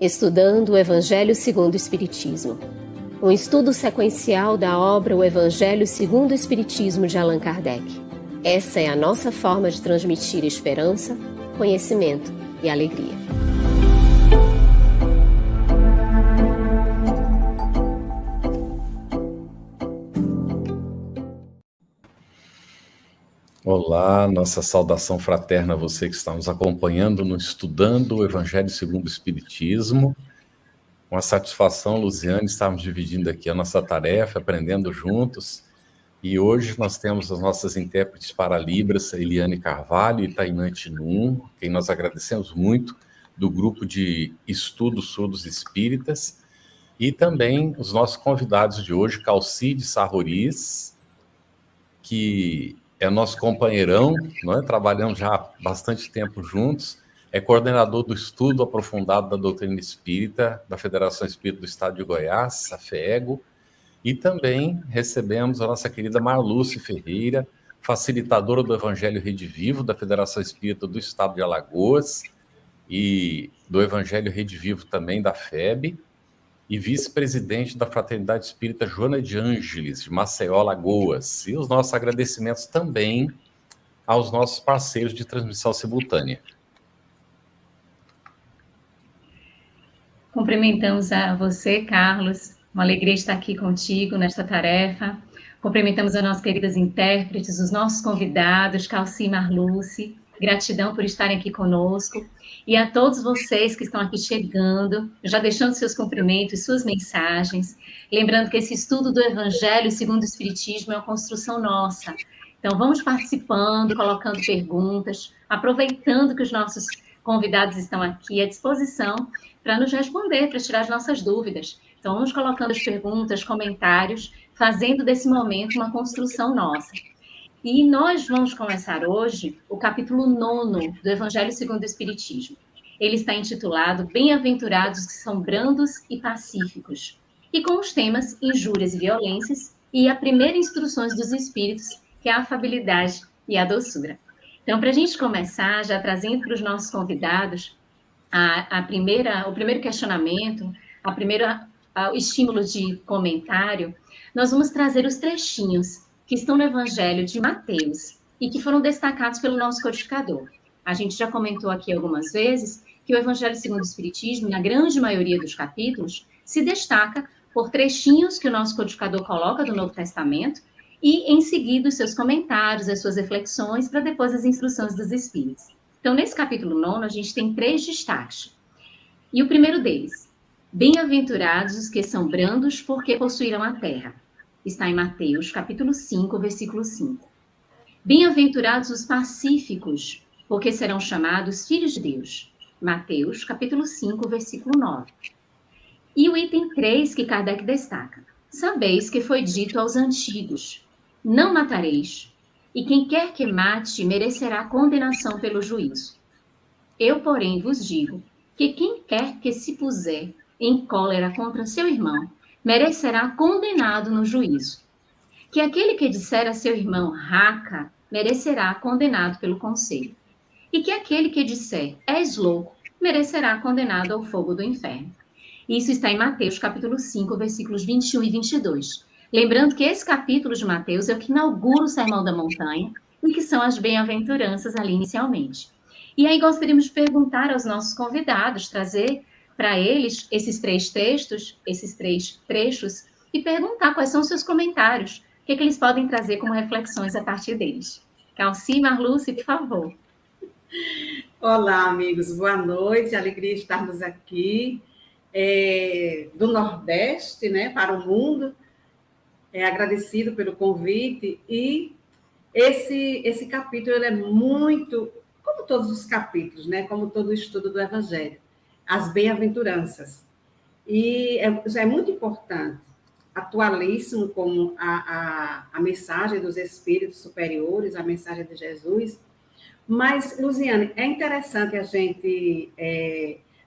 Estudando o Evangelho segundo o Espiritismo. Um estudo sequencial da obra O Evangelho segundo o Espiritismo de Allan Kardec. Essa é a nossa forma de transmitir esperança, conhecimento e alegria. Olá, nossa saudação fraterna a você que está nos acompanhando no Estudando o Evangelho segundo o Espiritismo. Uma satisfação, Luziane, estarmos dividindo aqui a nossa tarefa, aprendendo juntos. E hoje nós temos as nossas intérpretes para Libras, Eliane Carvalho e Tainã Tinum, quem nós agradecemos muito, do grupo de Estudos Surdos Espíritas. E também os nossos convidados de hoje, Calcide Sarroris, que é nosso companheirão, nós trabalhamos já há bastante tempo juntos, é coordenador do estudo aprofundado da doutrina espírita da Federação Espírita do Estado de Goiás, a FEGO, e também recebemos a nossa querida Marluce Ferreira, facilitadora do Evangelho Rede Vivo da Federação Espírita do Estado de Alagoas e do Evangelho Rede Vivo também da FEB, e vice-presidente da Fraternidade Espírita Joana de Ângeles, de Maceió, Alagoas. E os nossos agradecimentos também aos nossos parceiros de transmissão simultânea. Cumprimentamos a você, Carlos. Uma alegria estar aqui contigo nesta tarefa. Cumprimentamos as nossas queridas intérpretes, os nossos convidados, Calci e Marluce. Gratidão por estarem aqui conosco. E a todos vocês que estão aqui chegando, já deixando seus cumprimentos, suas mensagens. Lembrando que esse estudo do Evangelho segundo o Espiritismo é uma construção nossa. Então, vamos participando, colocando perguntas, aproveitando que os nossos convidados estão aqui à disposição para nos responder, para tirar as nossas dúvidas. Então, vamos colocando as perguntas, comentários, fazendo desse momento uma construção nossa. E nós vamos começar hoje o capítulo 9 do Evangelho segundo o Espiritismo. Ele está intitulado Bem-aventurados que são brandos e pacíficos, e com os temas injúrias e violências, e a primeira instruções dos Espíritos, que é a afabilidade e a doçura. Então, para a gente começar, já trazendo para os nossos convidados o primeiro questionamento, o estímulo de comentário, nós vamos trazer os trechinhos que estão no Evangelho de Mateus e que foram destacados pelo nosso codificador. A gente já comentou aqui algumas vezes que o Evangelho segundo o Espiritismo, na grande maioria dos capítulos, se destaca por trechinhos que o nosso codificador coloca do Novo Testamento e, em seguida, os seus comentários, as suas reflexões, para depois as instruções dos Espíritos. Então, nesse capítulo 9, a gente tem 3 destaques. E o primeiro deles, bem-aventurados os que são brandos, porque possuirão a terra. Está em Mateus, capítulo 5, versículo 5. Bem-aventurados os pacíficos, porque serão chamados filhos de Deus. Mateus, capítulo 5, versículo 9. E o item 3 que Kardec destaca. Sabeis que foi dito aos antigos, não matareis, e quem quer que mate merecerá condenação pelo juízo. Eu, porém, vos digo que quem quer que se puser em cólera contra seu irmão, merecerá condenado no juízo. Que aquele que disser a seu irmão raca, merecerá condenado pelo conselho. E que aquele que disser és louco, merecerá condenado ao fogo do inferno. Isso está em Mateus, capítulo 5, versículos 21 e 22. Lembrando que esse capítulo de Mateus é o que inaugura o Sermão da Montanha e que são as bem-aventuranças ali inicialmente. E aí gostaríamos de perguntar aos nossos convidados, trazer para eles esses 3 textos, esses 3 trechos, e perguntar quais são os seus comentários, o que eles podem trazer como reflexões a partir deles. Calci, Marluce, por favor. Olá, amigos, boa noite, alegria estarmos aqui do Nordeste, né, para o mundo, agradecido pelo convite, e esse capítulo ele é muito, como todos os capítulos, né, como todo o estudo do Evangelho, as bem-aventuranças. E é muito importante, atualíssimo como a mensagem dos Espíritos superiores, a mensagem de Jesus. Mas, Luziane, é interessante a gente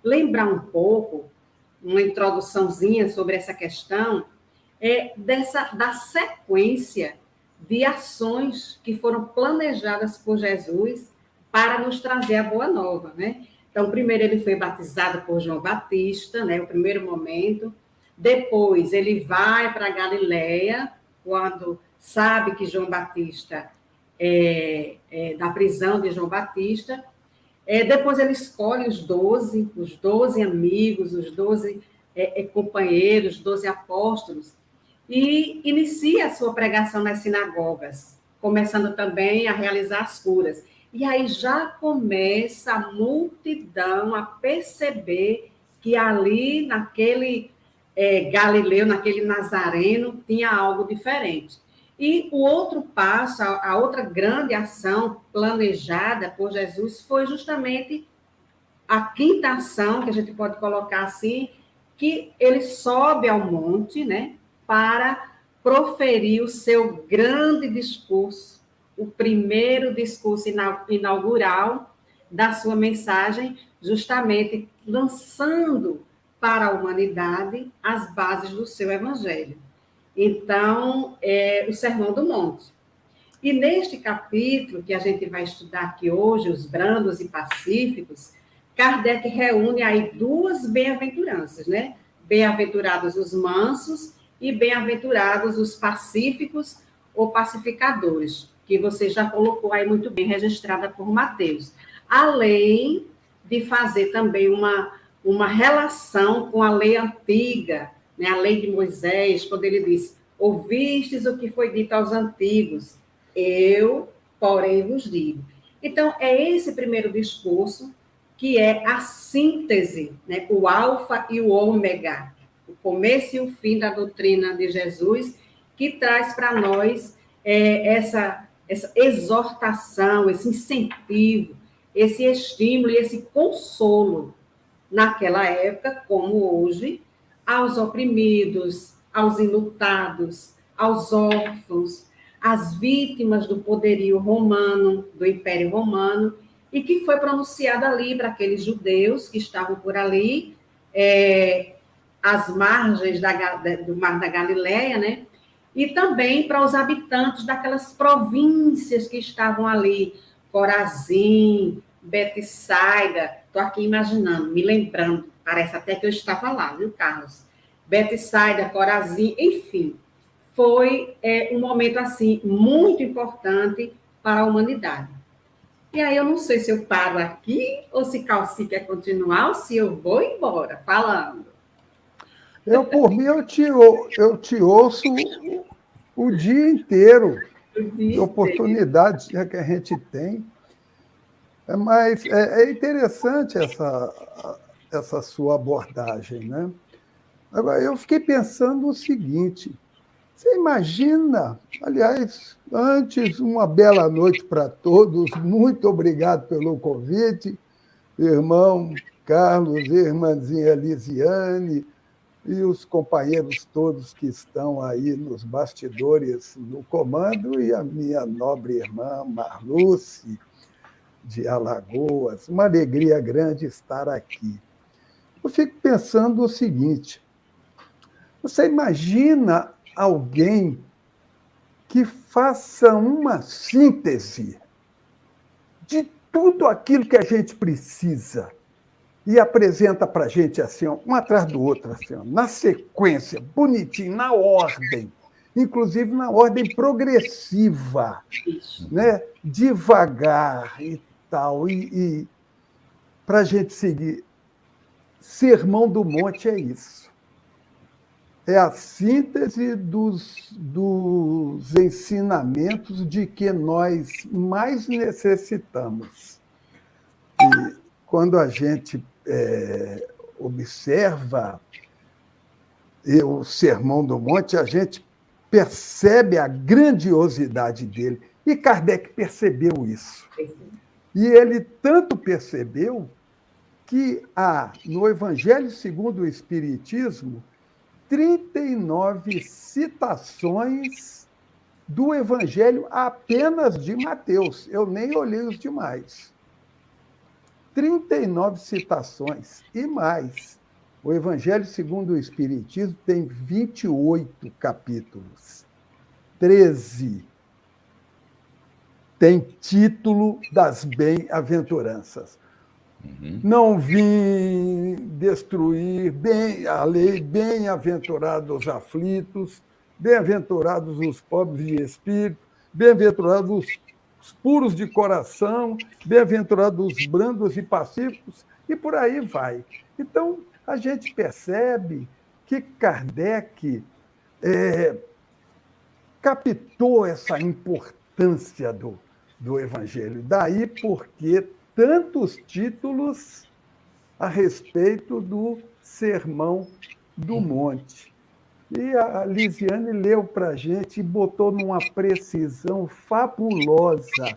lembrar um pouco, uma introduçãozinha sobre essa questão, da sequência de ações que foram planejadas por Jesus para nos trazer a Boa Nova, né? Então, primeiro ele foi batizado por João Batista, né, o primeiro momento. Depois ele vai para Galileia, quando sabe que João Batista da prisão de João Batista. Depois ele escolhe os 12 amigos, os 12 companheiros, os 12 apóstolos, e inicia a sua pregação nas sinagogas, começando também a realizar as curas. E aí já começa a multidão a perceber que ali, naquele Galileu, naquele Nazareno, tinha algo diferente. E o outro passo, a outra grande ação planejada por Jesus foi justamente a quinta ação, que a gente pode colocar assim, que ele sobe ao monte, né, para proferir o seu grande discurso, o primeiro discurso inaugural da sua mensagem, justamente lançando para a humanidade as bases do seu evangelho. Então, o Sermão do Monte. E neste capítulo, que a gente vai estudar aqui hoje, os brandos e pacíficos, Kardec reúne aí duas bem-aventuranças, né? Bem-aventurados os mansos e bem-aventurados os pacíficos ou pacificadores, que você já colocou aí muito bem registrada por Mateus. Além de fazer também uma relação com a lei antiga, né, a lei de Moisés, quando ele diz: ouvistes o que foi dito aos antigos, eu, porém, vos digo. Então, é esse primeiro discurso que é a síntese, né, o alfa e o ômega, o começo e o fim da doutrina de Jesus, que traz para nós essa exortação, esse incentivo, esse estímulo e esse consolo, naquela época, como hoje, aos oprimidos, aos enlutados, aos órfãos, às vítimas do poderio romano, do Império Romano, e que foi pronunciado ali para aqueles judeus que estavam por ali, às margens do Mar da Galileia, né? E também para os habitantes daquelas províncias que estavam ali, Corazim, Betsaida. Estou aqui imaginando, me lembrando, parece até que eu estava lá, viu, Carlos? Betsaida, Corazim, enfim, foi um momento assim muito importante para a humanidade. E aí eu não sei se eu paro aqui ou se Calci quer continuar ou se eu vou embora falando. Por mim, eu te ouço o dia inteiro, de oportunidades que a gente tem. Mas é interessante essa sua abordagem, né? Agora, eu fiquei pensando o seguinte: você imagina, aliás, antes, uma bela noite para todos, muito obrigado pelo convite, irmão Carlos, irmãzinha Elisiane e os companheiros todos que estão aí nos bastidores no comando, e a minha nobre irmã Marluce, de Alagoas. Uma alegria grande estar aqui. Eu fico pensando o seguinte: você imagina alguém que faça uma síntese de tudo aquilo que a gente precisa e apresenta para a gente assim, um atrás do outro, assim, na sequência, bonitinho, na ordem, inclusive na ordem progressiva, né? Devagar e tal, e para a gente seguir. Sermão do Monte é isso. É a síntese dos ensinamentos de que nós mais necessitamos. E quando a gente observa o Sermão do Monte, a gente percebe a grandiosidade dele. E Kardec percebeu isso. E ele tanto percebeu que há, no Evangelho segundo o Espiritismo, 39 citações do Evangelho apenas de Mateus. Eu nem olhei os demais. 39 citações e mais. O Evangelho segundo o Espiritismo tem 28 capítulos. 13 tem título das bem-aventuranças. Não vim destruir a lei, bem-aventurados os aflitos, bem-aventurados os pobres de espírito, bem-aventurados os puros de coração, bem-aventurados os brandos e pacíficos, e por aí vai. Então, a gente percebe que Kardec captou essa importância do Evangelho. Daí porque tantos títulos a respeito do Sermão do Monte. E a Lisiane leu para a gente e botou numa precisão fabulosa.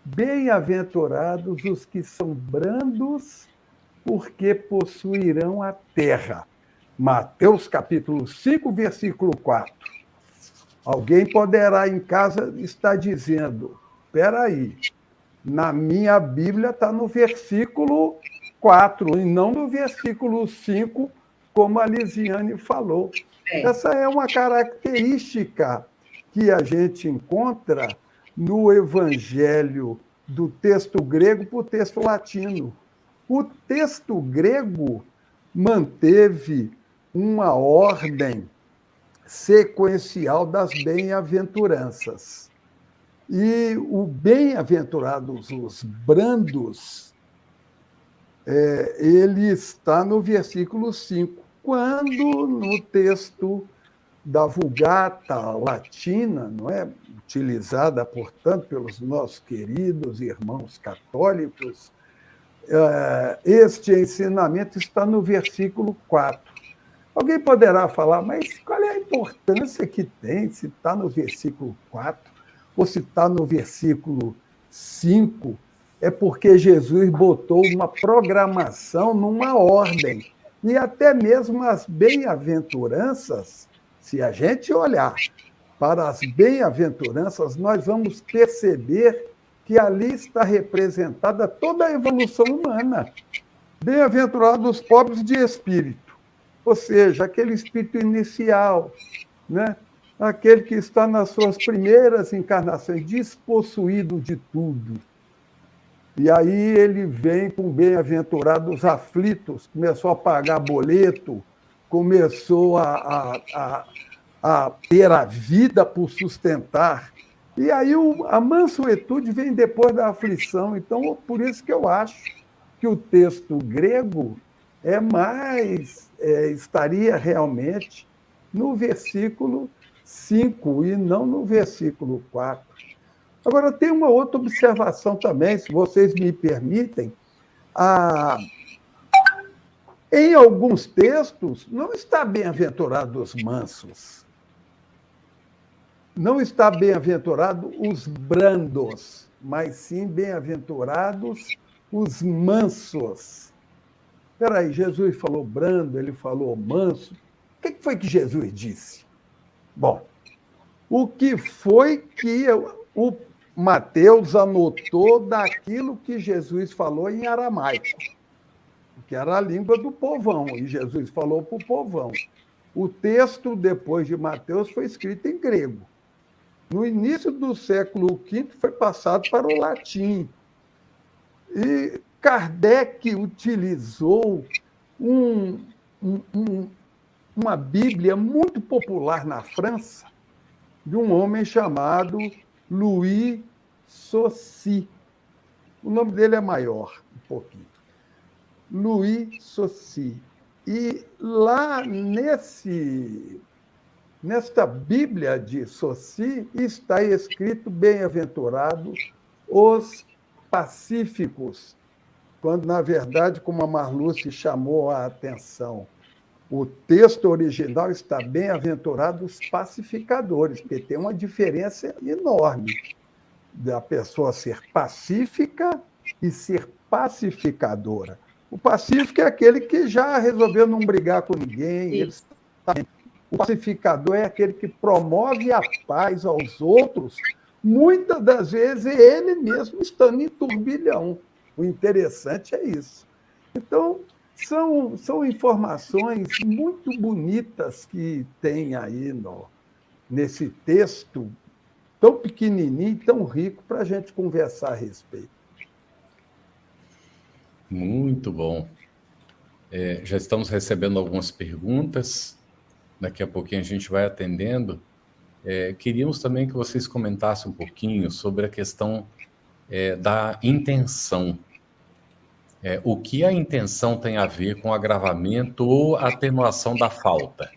Bem-aventurados os que são brandos, porque possuirão a terra. Mateus capítulo 5, versículo 4. Alguém poderá em casa estar dizendo, espera aí, na minha Bíblia está no versículo 4 e não no versículo 5, como a Lisiane falou. Essa é uma característica que a gente encontra no Evangelho do texto grego para o texto latino. O texto grego manteve uma ordem sequencial das bem-aventuranças. E o bem-aventurados os brandos, ele está no versículo 5, quando no texto da Vulgata Latina, não é, utilizada, portanto, pelos nossos queridos irmãos católicos, este ensinamento está no versículo 4. Alguém poderá falar, mas qual é a importância que tem se está no versículo 4? Ou se está no versículo 5, é porque Jesus botou uma programação numa ordem. E até mesmo as bem-aventuranças, se a gente olhar para as bem-aventuranças, nós vamos perceber que ali está representada toda a evolução humana. Bem-aventurados os pobres de espírito, ou seja, aquele espírito inicial, né? Aquele que está nas suas primeiras encarnações, despossuído de tudo. E aí ele vem com bem-aventurados aflitos, começou a pagar boleto, começou a ter a vida por sustentar. E aí a mansuetude vem depois da aflição. Então, por isso que eu acho que o texto grego estaria realmente no versículo 5 e não no versículo 4. Agora, tem uma outra observação também, se vocês me permitem. Em alguns textos, não está bem-aventurado os mansos. Não está bem-aventurado os brandos, mas sim bem-aventurados os mansos. Espera aí, Jesus falou brando, ele falou manso. O que foi que Jesus disse? Bom, o que foi que o Mateus anotou daquilo que Jesus falou em aramaico, que era a língua do povão, e Jesus falou para o povão. O texto, depois de Mateus, foi escrito em grego. No início do século V, foi passado para o latim. E Kardec utilizou uma Bíblia muito popular na França, de um homem chamado Louis Saucy. O nome dele é maior, um pouquinho. Louis Saucy. E lá nesta Bíblia de Saucy está escrito bem-aventurados os pacíficos, quando, na verdade, como a Marluce chamou a atenção, o texto original está bem-aventurados os pacificadores, porque tem uma diferença enorme da pessoa ser pacífica e ser pacificadora. O pacífico é aquele que já resolveu não brigar com ninguém. O pacificador é aquele que promove a paz aos outros, muitas das vezes ele mesmo estando em turbilhão. O interessante é isso. Então, são informações muito bonitas que tem aí nesse texto tão pequenininho, tão rico, para a gente conversar a respeito. Muito bom. Já estamos recebendo algumas perguntas, daqui a pouquinho a gente vai atendendo. Queríamos também que vocês comentassem um pouquinho sobre a questão da intenção. O que a intenção tem a ver com agravamento ou atenuação da falta?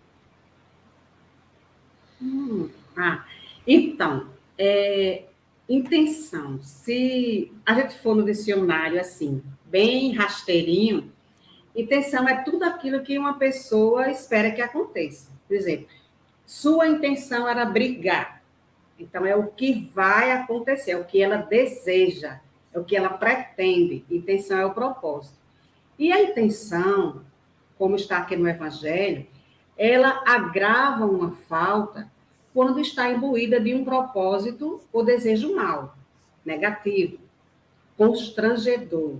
Então, intenção. Se a gente for no dicionário assim, bem rasteirinho, intenção é tudo aquilo que uma pessoa espera que aconteça. Por exemplo, sua intenção era brigar. Então, é o que vai acontecer, é o que ela deseja, é o que ela pretende. Intenção é o propósito. E a intenção, como está aqui no Evangelho, ela agrava uma falta quando está imbuída de um propósito ou desejo mau, negativo, constrangedor.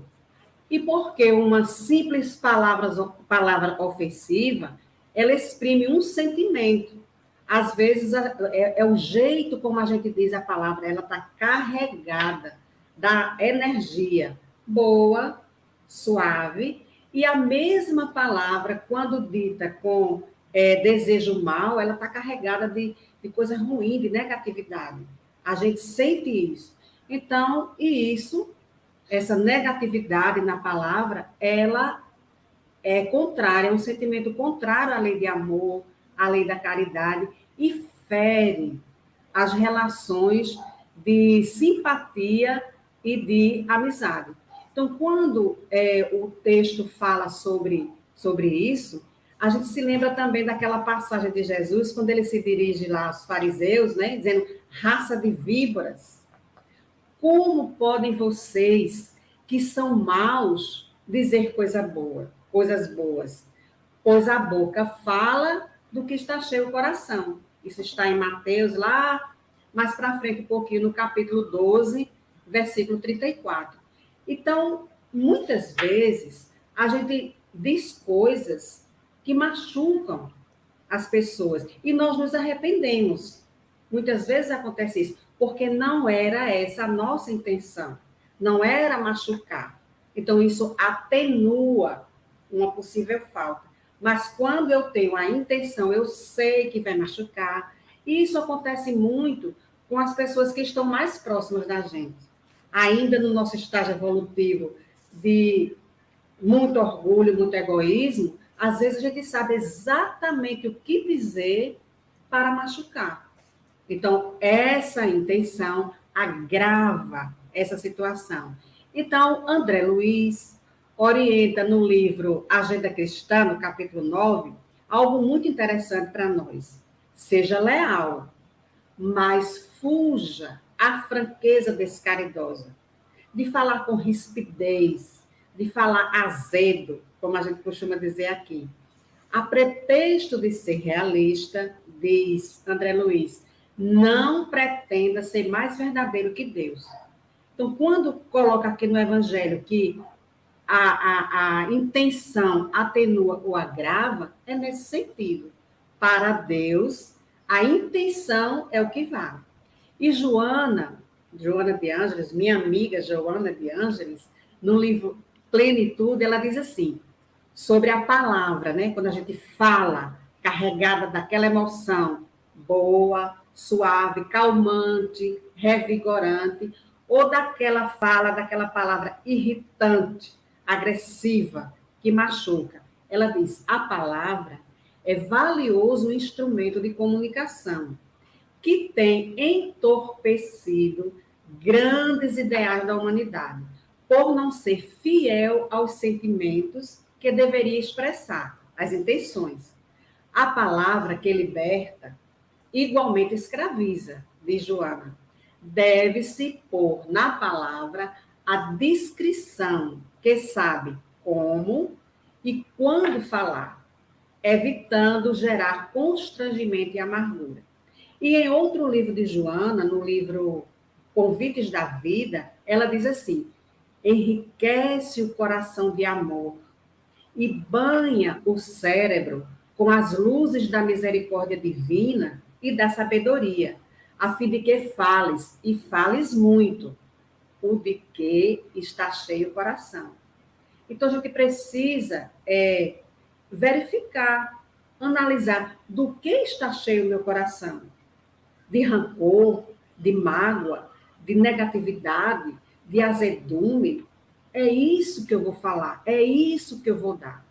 E porque uma simples palavra ofensiva, ela exprime um sentimento. Às vezes, é o jeito como a gente diz a palavra, ela está carregada da energia boa, suave, e a mesma palavra, quando dita com desejo mal, ela está carregada de coisa ruim, de negatividade. A gente sente isso. Então, essa negatividade na palavra, ela é contrária, é um sentimento contrário à lei de amor, à lei da caridade, e fere as relações de simpatia e de amizade. Então, quando o texto fala sobre isso, a gente se lembra também daquela passagem de Jesus, quando ele se dirige lá aos fariseus, né, dizendo, raça de víboras, como podem vocês, que são maus, dizer coisas boas? Pois a boca fala do que está cheio o coração. Isso está em Mateus, lá mais para frente um pouquinho, no capítulo 12, versículo 34. Então, muitas vezes, a gente diz coisas que machucam as pessoas e nós nos arrependemos. Muitas vezes acontece isso, porque não era essa a nossa intenção, não era machucar. Então, isso atenua uma possível falta. Mas quando eu tenho a intenção, eu sei que vai machucar, e isso acontece muito com as pessoas que estão mais próximas da gente. Ainda no nosso estágio evolutivo de muito orgulho, muito egoísmo, às vezes a gente sabe exatamente o que dizer para machucar. Então, essa intenção agrava essa situação. Então, André Luiz orienta no livro Agenda Cristã, no capítulo 9, algo muito interessante para nós. Seja leal, mas fuja à franqueza descaridosa, de falar com rispidez, de falar azedo, como a gente costuma dizer aqui. A pretexto de ser realista, diz André Luiz, não pretenda ser mais verdadeiro que Deus. Então, quando coloca aqui no Evangelho que a intenção atenua ou agrava, é nesse sentido. Para Deus, a intenção é o que vale. E Joana de Ângeles, minha amiga Joana de Ângeles, no livro Plenitude, ela diz assim, sobre a palavra, né? Quando a gente fala, carregada daquela emoção boa, suave, calmante, revigorante, ou daquela fala, daquela palavra irritante, agressiva, que machuca. Ela diz, a palavra é valioso instrumento de comunicação, que tem entorpecido grandes ideais da humanidade, por não ser fiel aos sentimentos que deveria expressar, as intenções. A palavra que liberta igualmente escraviza, diz Joana. Deve-se pôr na palavra a discrição, que sabe como e quando falar, evitando gerar constrangimento e amargura. E em outro livro de Joana, no livro Convites da Vida, ela diz assim, enriquece o coração de amor e banha o cérebro com as luzes da misericórdia divina e da sabedoria, a fim de que fales, e fales muito, o de que está cheio o coração. Então, a gente precisa verificar, analisar do que está cheio o meu coração. De rancor, de mágoa, de negatividade, de azedume. É isso que eu vou falar, é isso que eu vou dar.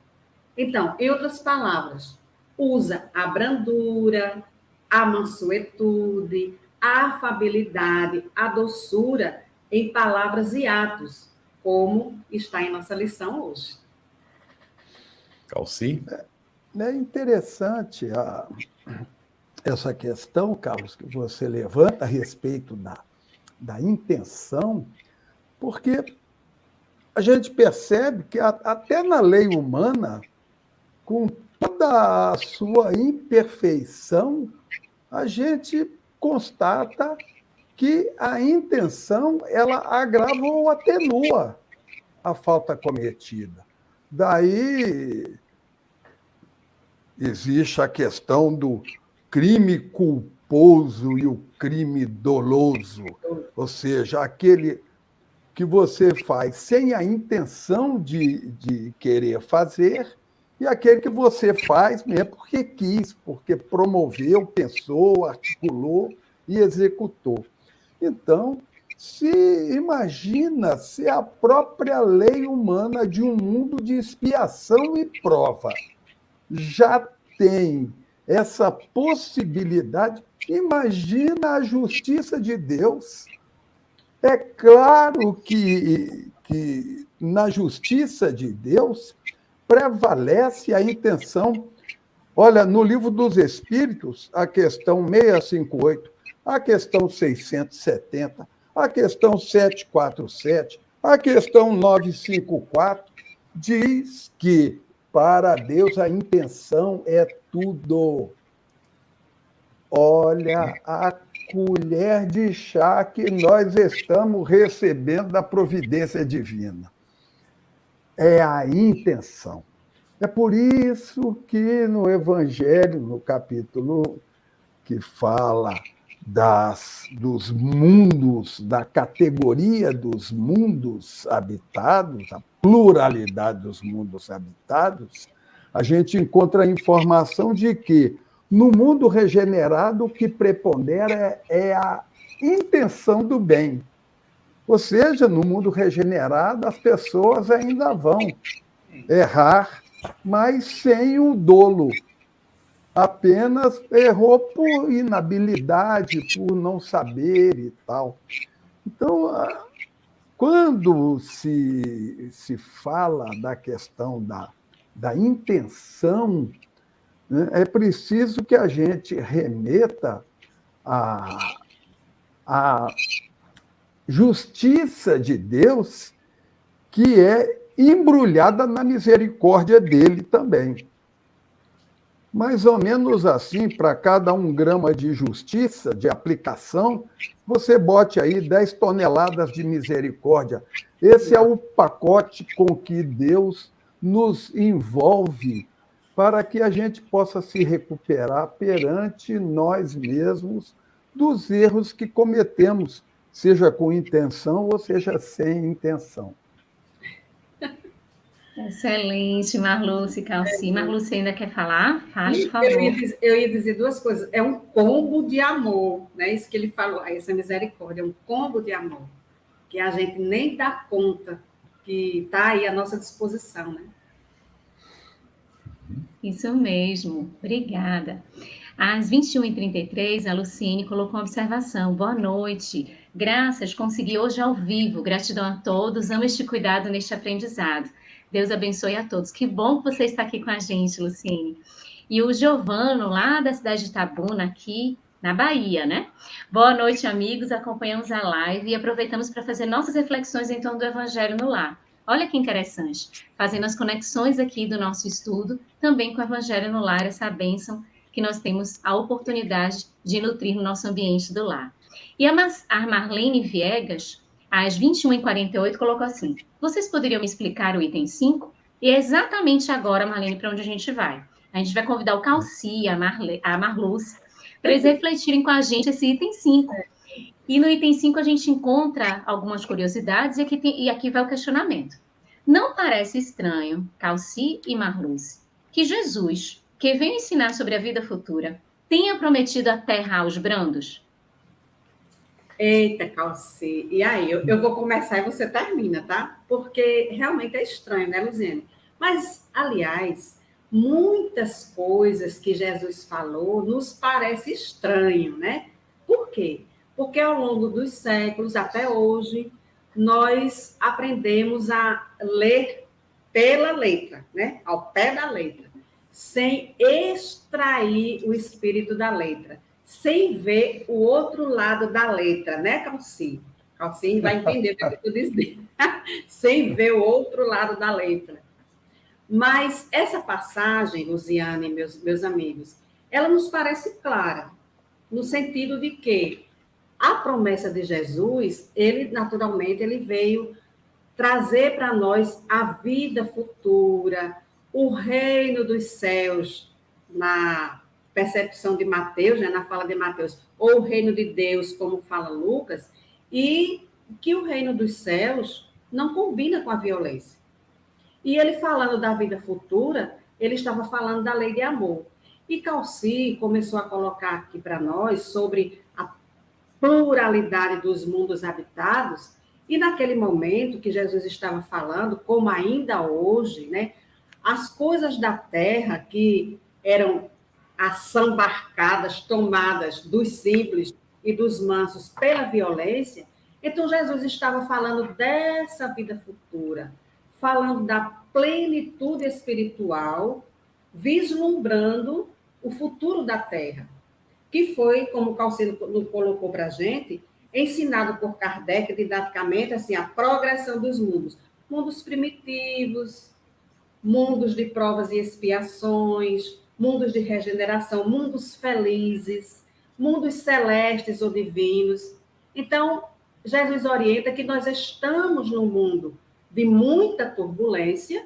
Então, em outras palavras, usa a brandura, a mansuetude, a afabilidade, a doçura em palavras e atos, como está em nossa lição hoje. Calci? É interessante essa questão, Carlos, que você levanta a respeito da intenção, porque a gente percebe que até na lei humana, com toda a sua imperfeição, a gente constata que a intenção ela agrava ou atenua a falta cometida. Daí existe a questão do crime culposo e o crime doloso, ou seja, aquele que você faz sem a intenção de querer fazer e aquele que você faz mesmo porque quis, porque promoveu, pensou, articulou e executou. Então, imagina se a própria lei humana de um mundo de expiação e prova já tem essa possibilidade, imagina a justiça de Deus. É claro que na justiça de Deus prevalece a intenção. Olha, no Livro dos Espíritos, a questão 658, a questão 670, a questão 747, a questão 954, diz que para Deus a intenção é tudo. Olha a colher de chá que nós estamos recebendo da providência divina. É a intenção. É por isso que no Evangelho, no capítulo que fala dos mundos, da categoria dos mundos habitados, a pluralidade dos mundos habitados, a gente encontra a informação de que no mundo regenerado, o que prepondera é a intenção do bem. Ou seja, no mundo regenerado, as pessoas ainda vão errar, mas sem o dolo. Apenas errou por inabilidade, por não saber e tal. Então, quando se fala da questão da intenção, é preciso que a gente remeta à justiça de Deus, que é embrulhada na misericórdia dele também. Mais ou menos assim, para cada 1 grama de justiça, de aplicação, você bote aí 10 toneladas de misericórdia. Esse é o pacote com que Deus nos envolve para que a gente possa se recuperar perante nós mesmos dos erros que cometemos, seja com intenção ou seja sem intenção. Excelente, Marluce, Calci. Marluce ainda quer falar? Fale, por favor. Eu ia dizer 2 coisas. É um combo de amor, né? Isso que ele falou, essa misericórdia, é um combo de amor, que a gente nem dá conta que está aí à nossa disposição, né? Isso mesmo, obrigada. Às 21h33, a Luciene colocou uma observação. Boa noite. Graças, consegui hoje ao vivo. Gratidão a todos. Amo este cuidado neste aprendizado. Deus abençoe a todos. Que bom que você está aqui com a gente, Luciene. E o Giovano, lá da cidade de Itabuna, aqui na Bahia, né? Boa noite, amigos. Acompanhamos a live e aproveitamos para fazer nossas reflexões em torno do Evangelho no Lar. Olha que interessante. Fazendo as conexões aqui do nosso estudo, também com o Evangelho no Lar, essa bênção que nós temos a oportunidade de nutrir no nosso ambiente do lar. E a Marlene Viegas, às 21h48, colocou assim: vocês poderiam me explicar o item 5? E é exatamente agora, Marlene, para onde a gente vai. A gente vai convidar o Calci, a Marluce, para eles refletirem com a gente esse item 5. E no item 5 a gente encontra algumas curiosidades e aqui vai o questionamento. Não parece estranho, Calci e Marluce, que Jesus, que veio ensinar sobre a vida futura, tenha prometido a terra aos brandos? Eita, Calci. E aí, eu vou começar e você termina, tá? Porque realmente é estranho, né, Luziane? Mas, aliás, muitas coisas que Jesus falou nos parece estranho, né? Por quê? Porque ao longo dos séculos, até hoje, nós aprendemos a ler pela letra, né? Ao pé da letra, sem extrair o espírito da letra, sem ver o outro lado da letra, né, Calci? Calci vai entender o que eu estou dizendo. Sem ver o outro lado da letra. Mas essa passagem, Luziane e meus amigos, ela nos parece clara, no sentido de que a promessa de Jesus, ele naturalmente ele veio trazer para nós a vida futura, o reino dos céus, na percepção de Mateus, né, na fala de Mateus, ou o reino de Deus, como fala Lucas, e que o reino dos céus não combina com a violência. E ele falando da vida futura, ele estava falando da lei de amor. E Calci começou a colocar aqui para nós sobre a pluralidade dos mundos habitados, e naquele momento que Jesus estava falando, como ainda hoje, né, as coisas da terra que eram assambarcadas, tomadas dos simples e dos mansos pela violência, então Jesus estava falando dessa vida futura, falando da plenitude espiritual, vislumbrando o futuro da terra, que foi, como o Calcino colocou para a gente, ensinado por Kardec didaticamente, assim, a progressão dos mundos. Mundos primitivos, mundos de provas e expiações, mundos de regeneração, mundos felizes, mundos celestes ou divinos. Então, Jesus orienta que nós estamos num mundo de muita turbulência,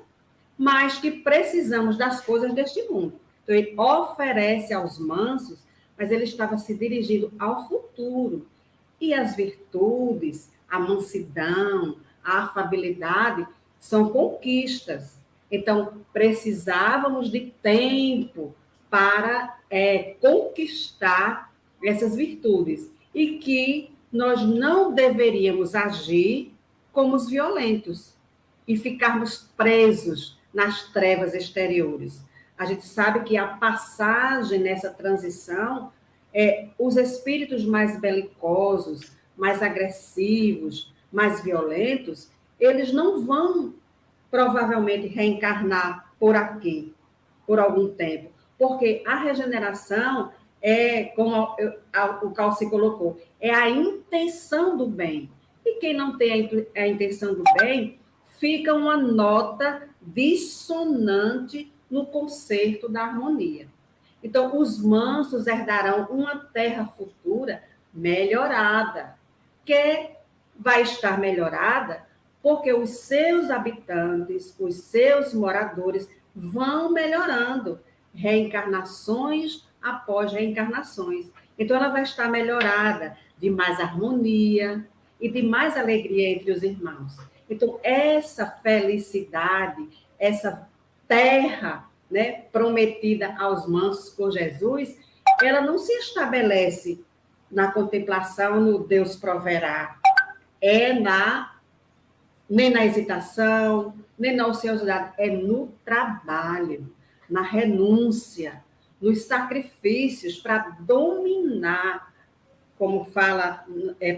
mas que precisamos das coisas deste mundo. Então, ele oferece aos mansos, mas ele estava se dirigindo ao futuro. E as virtudes, a mansidão, a afabilidade, são conquistas. Então, precisávamos de tempo para conquistar essas virtudes. E que nós não deveríamos agir como os violentos e ficarmos presos nas trevas exteriores. A gente sabe que a passagem nessa transição, os espíritos mais belicosos, mais agressivos, mais violentos, eles não vão provavelmente reencarnar por aqui, por algum tempo, porque a regeneração como o Calci colocou, é a intenção do bem. E quem não tem a intenção do bem, fica uma nota dissonante no concerto da harmonia. Então, os mansos herdarão uma terra futura melhorada, que vai estar melhorada porque os seus habitantes, os seus moradores vão melhorando, reencarnações após reencarnações. Então, ela vai estar melhorada, de mais harmonia e de mais alegria entre os irmãos. Então, essa felicidade, essa terra, né, prometida aos mansos por Jesus, ela não se estabelece na contemplação, no Deus proverá, nem na hesitação, nem na ociosidade, é no trabalho, na renúncia, nos sacrifícios para dominar, como fala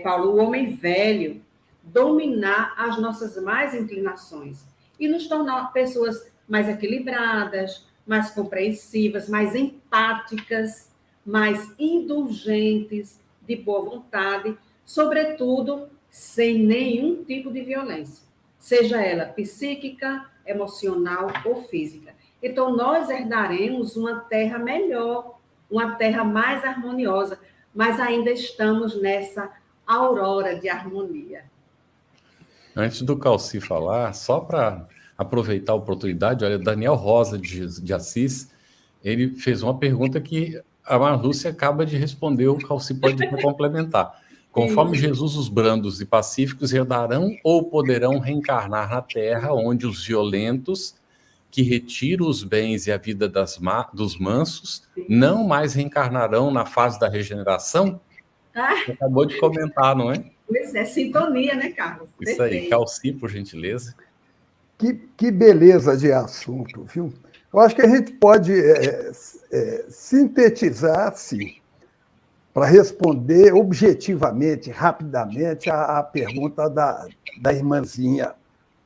Paulo, o homem velho, dominar as nossas más inclinações e nos tornar pessoas mais equilibradas, mais compreensivas, mais empáticas, mais indulgentes, de boa vontade, sobretudo sem nenhum tipo de violência, seja ela psíquica, emocional ou física. Então, nós herdaremos uma terra melhor, uma terra mais harmoniosa, mas ainda estamos nessa aurora de harmonia. Antes do Calci falar, só para aproveitar a oportunidade, olha, Daniel Rosa de Assis, ele fez uma pergunta que a Marlúcia acaba de responder, o Calci pode complementar. Conforme Jesus, os brandos e pacíficos herdarão ou poderão reencarnar na terra, onde os violentos, que retiram os bens e a vida dos mansos, não mais reencarnarão na fase da regeneração? Você acabou de comentar, não é? Pois é, sintonia, né, Carlos? Isso aí, Calci, por gentileza. Que beleza de assunto, viu? Eu acho que a gente pode sintetizar, assim, para responder objetivamente, rapidamente, a pergunta da irmãzinha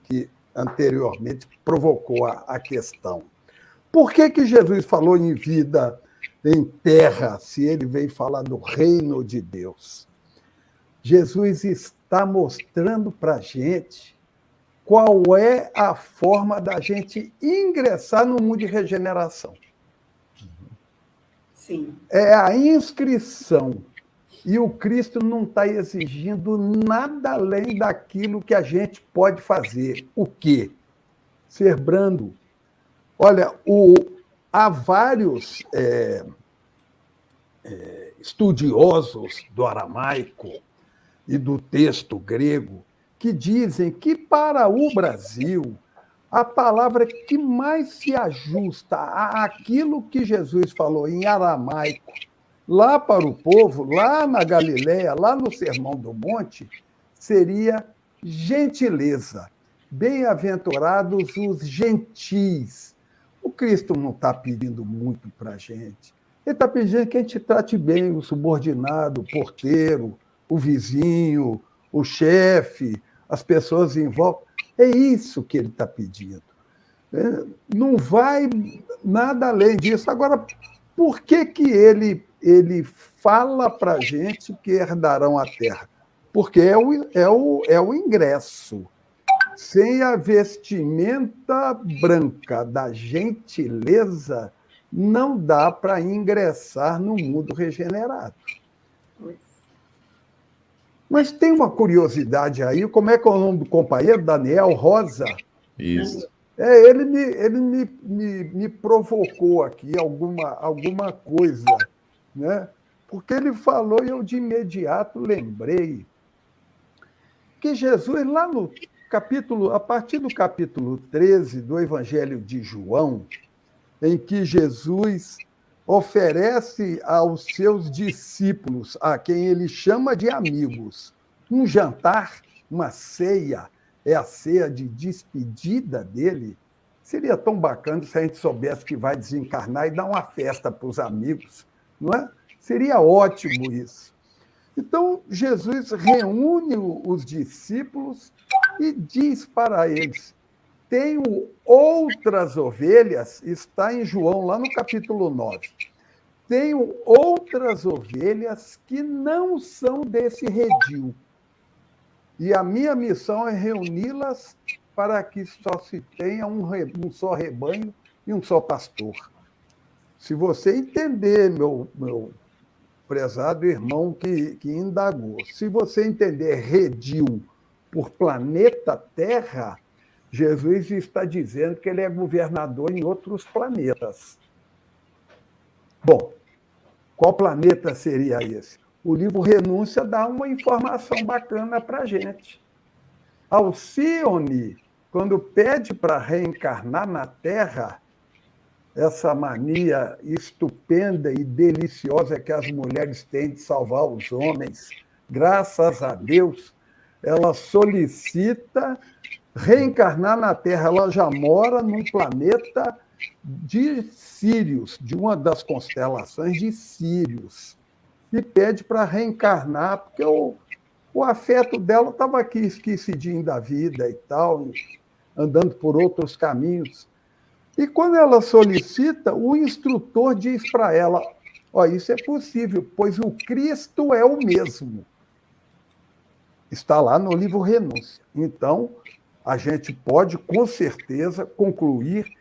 que anteriormente provocou a questão. Por que Jesus falou em vida em terra, se ele veio falar do reino de Deus? Jesus está mostrando para a gente qual é a forma da gente ingressar no mundo de regeneração. Sim. É a inscrição. E o Cristo não está exigindo nada além daquilo que a gente pode fazer. O quê? Ser brando. Olha, há vários estudiosos do aramaico e do texto grego que dizem que, para o Brasil, a palavra que mais se ajusta àquilo que Jesus falou em aramaico, lá para o povo, lá na Galileia, lá no Sermão do Monte, seria gentileza. Bem-aventurados os gentis. O Cristo não está pedindo muito para a gente. Ele está pedindo que a gente trate bem o subordinado, o porteiro, o vizinho, o chefe, as pessoas em volta. É isso que ele está pedindo. Não vai nada além disso. Agora, por que ele fala para a gente que herdarão a terra? Porque é o ingresso. Sem a vestimenta branca da gentileza, não dá para ingressar no mundo regenerado. Mas tem uma curiosidade aí, como é que é o nome do companheiro? Daniel Rosa? Isso. Ele me provocou aqui alguma coisa, né? Porque ele falou e eu de imediato lembrei que Jesus, lá no capítulo, a partir do capítulo 13 do Evangelho de João, em que Jesus oferece aos seus discípulos, a quem ele chama de amigos, um jantar, uma ceia, é a ceia de despedida dele. Seria tão bacana se a gente soubesse que vai desencarnar e dar uma festa para os amigos, não é? Seria ótimo isso. Então, Jesus reúne os discípulos e diz para eles: tenho outras ovelhas, está em João, lá no capítulo 9. Tenho outras ovelhas que não são desse redil. E a minha missão é reuni-las para que só se tenha um só rebanho e um só pastor. Se você entender, meu prezado irmão que indagou, se você entender redil por planeta Terra, Jesus está dizendo que ele é governador em outros planetas. Bom, qual planeta seria esse? O livro Renúncia dá uma informação bacana para a gente. Alcione, quando pede para reencarnar na Terra, essa mania estupenda e deliciosa que as mulheres têm de salvar os homens, graças a Deus, ela solicita reencarnar na Terra. Ela já mora num planeta de Sírios, de uma das constelações de Sírios, e pede para reencarnar, porque o afeto dela estava aqui esquecidinho da vida e tal, andando por outros caminhos. E quando ela solicita, o instrutor diz para ela: isso é possível, pois o Cristo é o mesmo. Está lá no livro Renúncia. Então, a gente pode, com certeza, concluir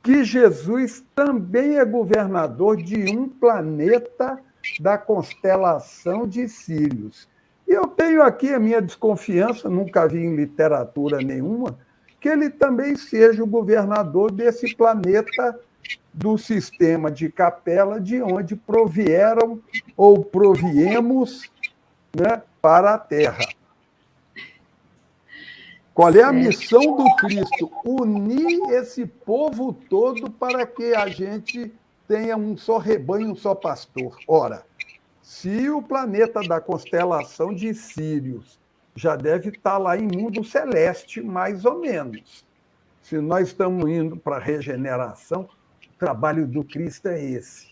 que Jesus também é governador de um planeta da constelação de Sírios. E eu tenho aqui a minha desconfiança, nunca vi em literatura nenhuma, que ele também seja o governador desse planeta do sistema de Capela, de onde provieram ou proviemos né, para a Terra. Qual é a missão do Cristo? Unir esse povo todo para que a gente tenha um só rebanho, um só pastor. Ora, se o planeta da constelação de Sírios já deve estar lá em mundo celeste, mais ou menos. Se nós estamos indo para a regeneração, o trabalho do Cristo é esse.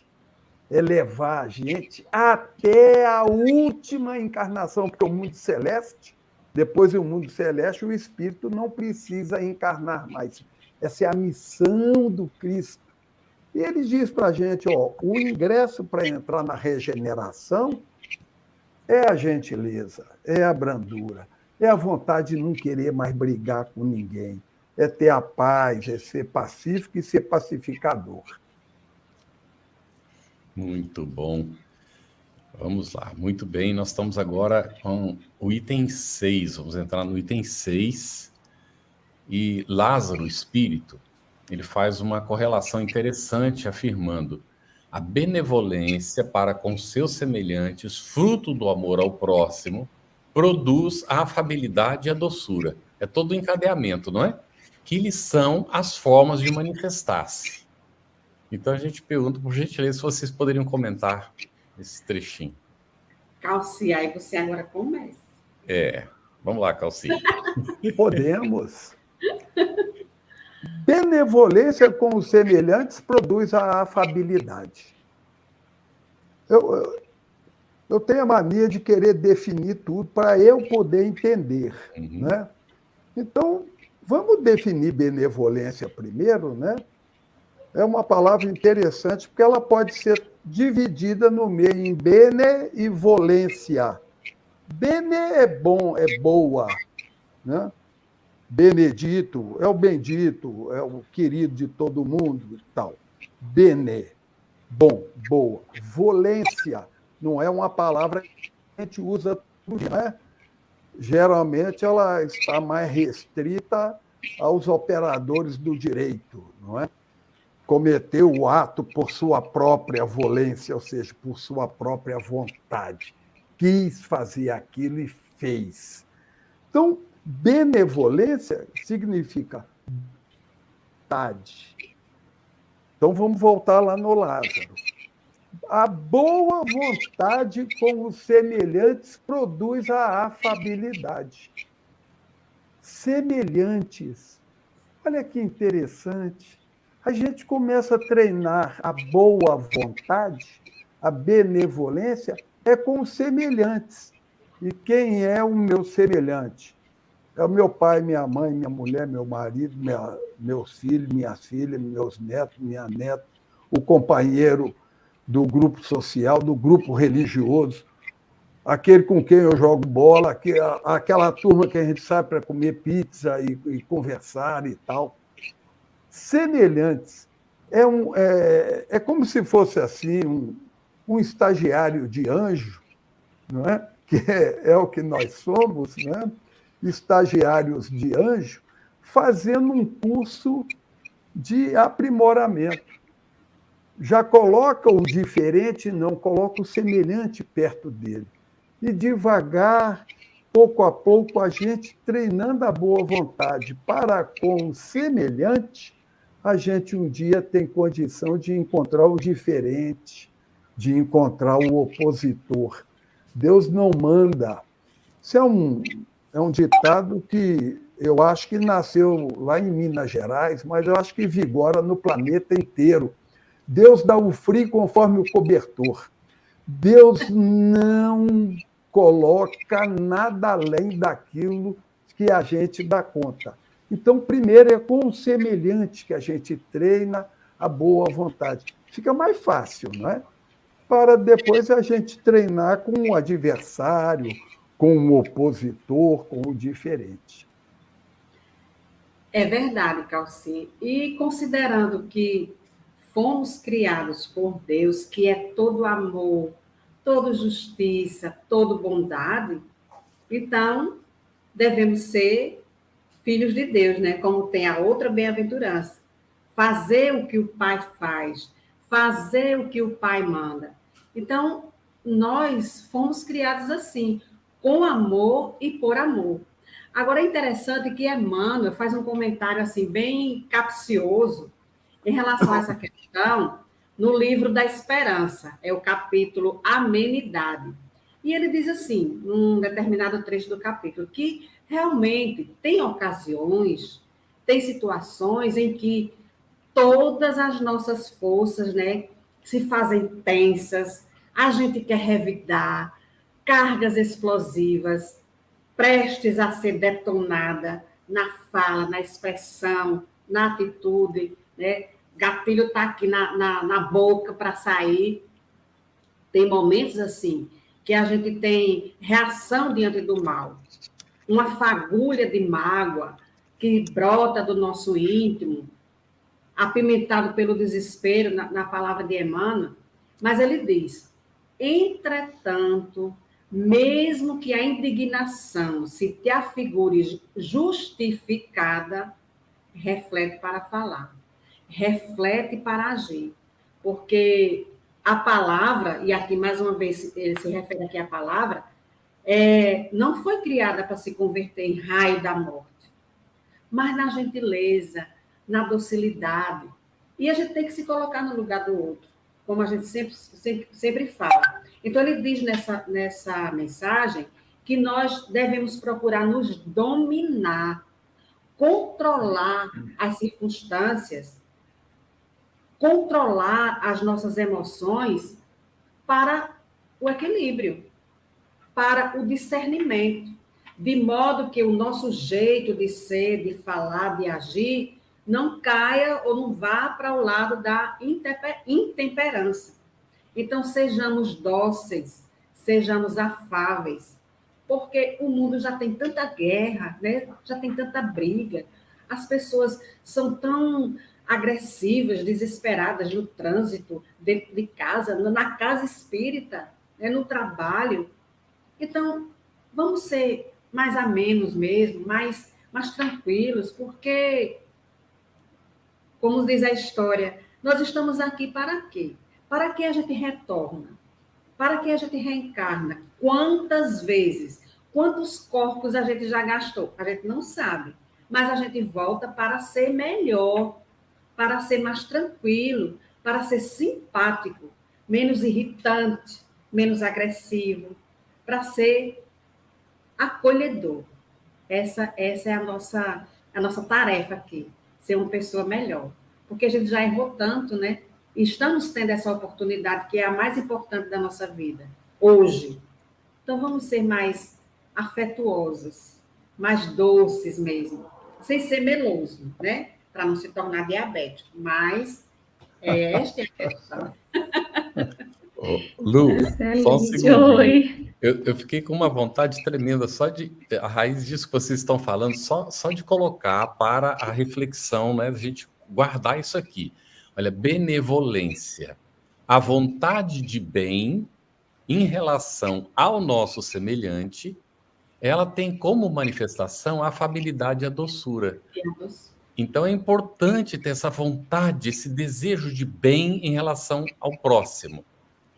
É levar a gente até a última encarnação, porque o mundo celeste, depois do mundo celeste, o espírito não precisa encarnar mais. Essa é a missão do Cristo. E ele diz para a gente, ó, o ingresso para entrar na regeneração é a gentileza, é a brandura, é a vontade de não querer mais brigar com ninguém, é ter a paz, é ser pacífico e ser pacificador. Muito bom. Vamos lá, muito bem. Nós estamos agora com o item 6. Vamos entrar no item 6. E Lázaro, o espírito, ele faz uma correlação interessante, afirmando: a benevolência para com seus semelhantes, fruto do amor ao próximo, produz a afabilidade e a doçura. É todo o encadeamento, não é? Que lhes são as formas de manifestar-se. Então a gente pergunta, por gentileza, se vocês poderiam comentar esse trechinho. Calci, aí você agora começa. Vamos lá, Calci. Podemos. Benevolência com os semelhantes produz a afabilidade. Eu tenho a mania de querer definir tudo para eu poder entender. Né? Então, vamos definir benevolência primeiro, né? É uma palavra interessante, porque ela pode ser dividida no meio em bene e volência. Bene é bom, é boa, né? Benedito é o bendito, é o querido de todo mundo e tal. Bene, bom, boa. Volência não é uma palavra que a gente usa todo dia, né? Geralmente ela está mais restrita aos operadores do direito, não é? Cometeu o ato por sua própria volência, ou seja, por sua própria vontade. Quis fazer aquilo e fez. Então, benevolência significa vontade. Então, vamos voltar lá no Lázaro. A boa vontade com os semelhantes produz a afabilidade. Semelhantes. Olha que interessante. A gente começa a treinar a boa vontade, a benevolência, é com os semelhantes. E quem é o meu semelhante? É o meu pai, minha mãe, minha mulher, meu marido, meus filhos, minhas filhas, meus netos, minha neta, o companheiro do grupo social, do grupo religioso, aquele com quem eu jogo bola, aquela turma que a gente sai para comer pizza e conversar e tal. Semelhantes. É como se fosse assim um estagiário de anjo, não é? Que é o que nós somos, né? Estagiários de anjo, fazendo um curso de aprimoramento. Já coloca o diferente, não coloca o semelhante perto dele. E devagar, pouco a pouco, a gente treinando a boa vontade para com o semelhante, a gente um dia tem condição de encontrar o diferente, de encontrar o opositor. Deus não manda. Isso é um ditado que eu acho que nasceu lá em Minas Gerais, mas eu acho que vigora no planeta inteiro. Deus dá o frio conforme o cobertor. Deus não coloca nada além daquilo que a gente dá conta. Então, primeiro é com o semelhante que a gente treina a boa vontade. Fica mais fácil, não é? Para depois a gente treinar com o adversário, com o opositor, com o diferente. É verdade, Calci. E considerando que fomos criados por Deus, que é todo amor, toda justiça, toda bondade, então devemos ser filhos de Deus, né? Como tem a outra bem-aventurança. Fazer o que o Pai faz, fazer o que o Pai manda. Então, nós fomos criados assim. com amor e por amor. Agora, é interessante que Emmanuel faz um comentário assim bem capcioso em relação a essa questão no livro da Esperança, é o capítulo Amenidade. E ele diz assim, num determinado trecho do capítulo, que realmente tem ocasiões, tem situações em que todas as nossas forças, né, se fazem tensas, a gente quer revidar, cargas explosivas, prestes a ser detonada na fala, na expressão, na atitude, né? Gatilho está aqui na boca para sair. Tem momentos assim que a gente tem reação diante do mal, uma fagulha de mágoa que brota do nosso íntimo, apimentado pelo desespero, na palavra de Emmanuel, mas ele diz, entretanto, mesmo que a indignação se te afigure justificada, reflete para falar, reflete para agir, porque a palavra, e aqui mais uma vez ele se refere aqui à palavra, não foi criada para se converter em raio da morte, mas na gentileza, na docilidade. E a gente tem que se colocar no lugar do outro, como a gente sempre fala. Então, ele diz nessa mensagem que nós devemos procurar nos dominar, controlar as circunstâncias, controlar as nossas emoções para o equilíbrio, para o discernimento, de modo que o nosso jeito de ser, de falar, de agir, não caia ou não vá para o lado da intemperança. Então, sejamos dóceis, sejamos afáveis, porque o mundo já tem tanta guerra, né? Já tem tanta briga, as pessoas são tão agressivas, desesperadas no trânsito, dentro de casa, na casa espírita, né? No trabalho. Então, vamos ser mais amenos mesmo, mais tranquilos, porque, como diz a história, nós estamos aqui para quê? Para que a gente retorna? Para que a gente reencarna? Quantas vezes? Quantos corpos a gente já gastou? A gente não sabe, mas a gente volta para ser melhor, para ser mais tranquilo, para ser simpático, menos irritante, menos agressivo, para ser acolhedor. Essa é a nossa tarefa aqui, ser uma pessoa melhor. Porque a gente já errou tanto, né? E estamos tendo essa oportunidade, que é a mais importante da nossa vida, hoje. Então, vamos ser mais afetuosos, mais doces mesmo, sem ser meloso, né? Para não se tornar diabético. Mas esta é a questão. Lu, só um segundo. Oi. Eu fiquei com uma vontade tremenda, só de, a raiz disso que vocês estão falando, só de colocar para a reflexão, né? A gente guardar isso aqui. Olha, benevolência, a vontade de bem em relação ao nosso semelhante, ela tem como manifestação a afabilidade e a doçura. Então é importante ter essa vontade, esse desejo de bem em relação ao próximo,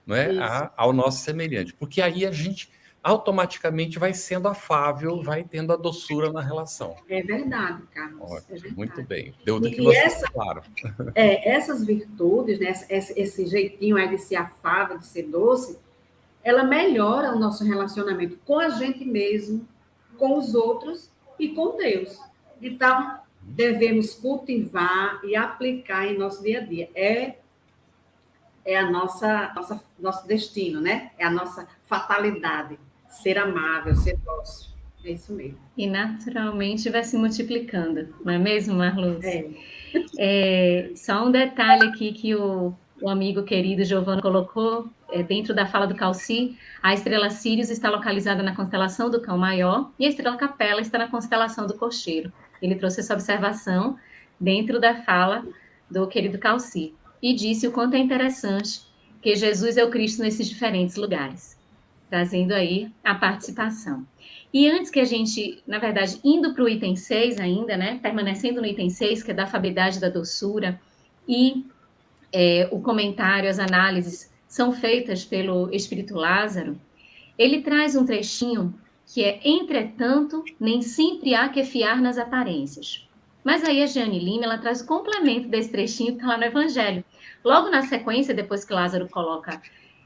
não é? Ao nosso semelhante, porque aí a gente automaticamente vai sendo afável, vai tendo a doçura na relação. É verdade, Carlos. Ótimo, é verdade. Muito bem. Deu do que você falaram. Essas virtudes, né, esse jeitinho aí de ser afável, de ser doce, ela melhora o nosso relacionamento com a gente mesmo, com os outros e com Deus. Então, devemos cultivar e aplicar em nosso dia a dia. É a nosso destino, né? É a nossa fatalidade. Ser amável, ser dócil. É isso mesmo. E naturalmente vai se multiplicando, não é mesmo, Marluz? Só um detalhe aqui que o amigo querido Giovanni colocou, dentro da fala do Calci, a estrela Sírius está localizada na constelação do Cão Maior e a estrela Capela está na constelação do Cocheiro. Ele trouxe essa observação dentro da fala do querido Calci e disse o quanto é interessante que Jesus é o Cristo nesses diferentes lugares, trazendo aí a participação. E antes que a gente, na verdade, indo para o item 6 ainda, né, permanecendo no item 6, que é da afabilidade, da doçura, e o comentário, as análises são feitas pelo Espírito Lázaro, ele traz um trechinho que é, entretanto, nem sempre há que fiar nas aparências. Mas aí a Jeane Lima, ela traz o complemento desse trechinho que está lá no Evangelho. Logo na sequência, depois que Lázaro coloca,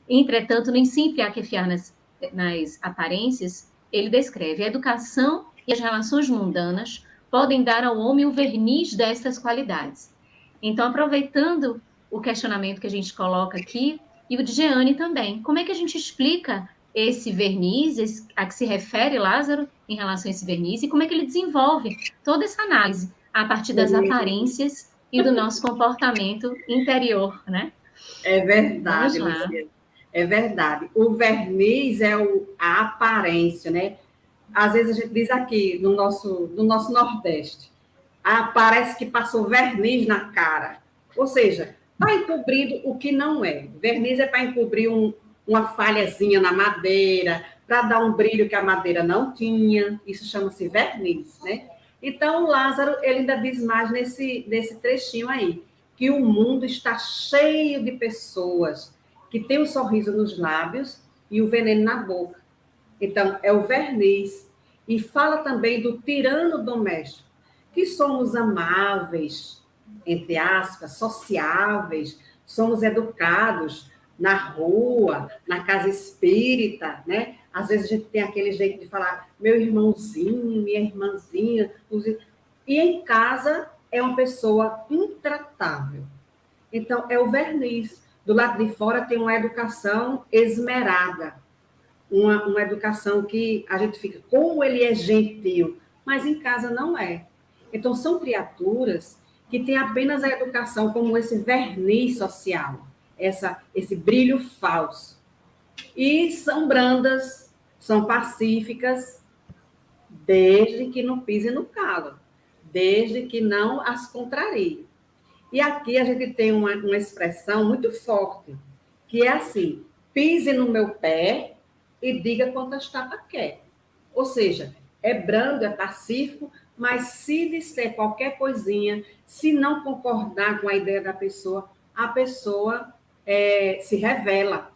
entretanto, nem sempre há que fiar nas aparências, ele descreve: a educação e as relações mundanas podem dar ao homem o verniz destas qualidades. Então, aproveitando o questionamento que a gente coloca aqui, e o de Jeane também, como é que a gente explica esse verniz, a que se refere Lázaro em relação a esse verniz, e como é que ele desenvolve toda essa análise a partir das aparências e do nosso comportamento interior, né? É verdade, Luciana. É verdade. O verniz é a aparência, né? Às vezes a gente diz aqui no nosso Nordeste, parece que passou verniz na cara. Ou seja, está encobrindo o que não é. Verniz é para encobrir uma falhazinha na madeira, para dar um brilho que a madeira não tinha. Isso chama-se verniz, né? Então, Lázaro, ele ainda diz mais nesse trechinho aí, que o mundo está cheio de pessoas que têm o sorriso nos lábios e o veneno na boca. Então, é o verniz. E fala também do tirano doméstico, que somos amáveis, entre aspas, sociáveis, somos educados na rua, na casa espírita, né? Às vezes a gente tem aquele jeito de falar meu irmãozinho, minha irmãzinha, e em casa é uma pessoa intratável. Então, é o verniz. Do lado de fora tem uma educação esmerada, uma educação que a gente fica, como ele é gentil, mas em casa não é. Então, são criaturas que têm apenas a educação como esse verniz social, esse brilho falso. E são brandas, são pacíficas, desde que não pisem no calo, desde que não as contrariem. E aqui a gente tem uma expressão muito forte, que é assim: pise no meu pé e diga quantas tapas quer. Ou seja, é brando, é pacífico, mas se disser qualquer coisinha, se não concordar com a ideia da pessoa, a pessoa se revela,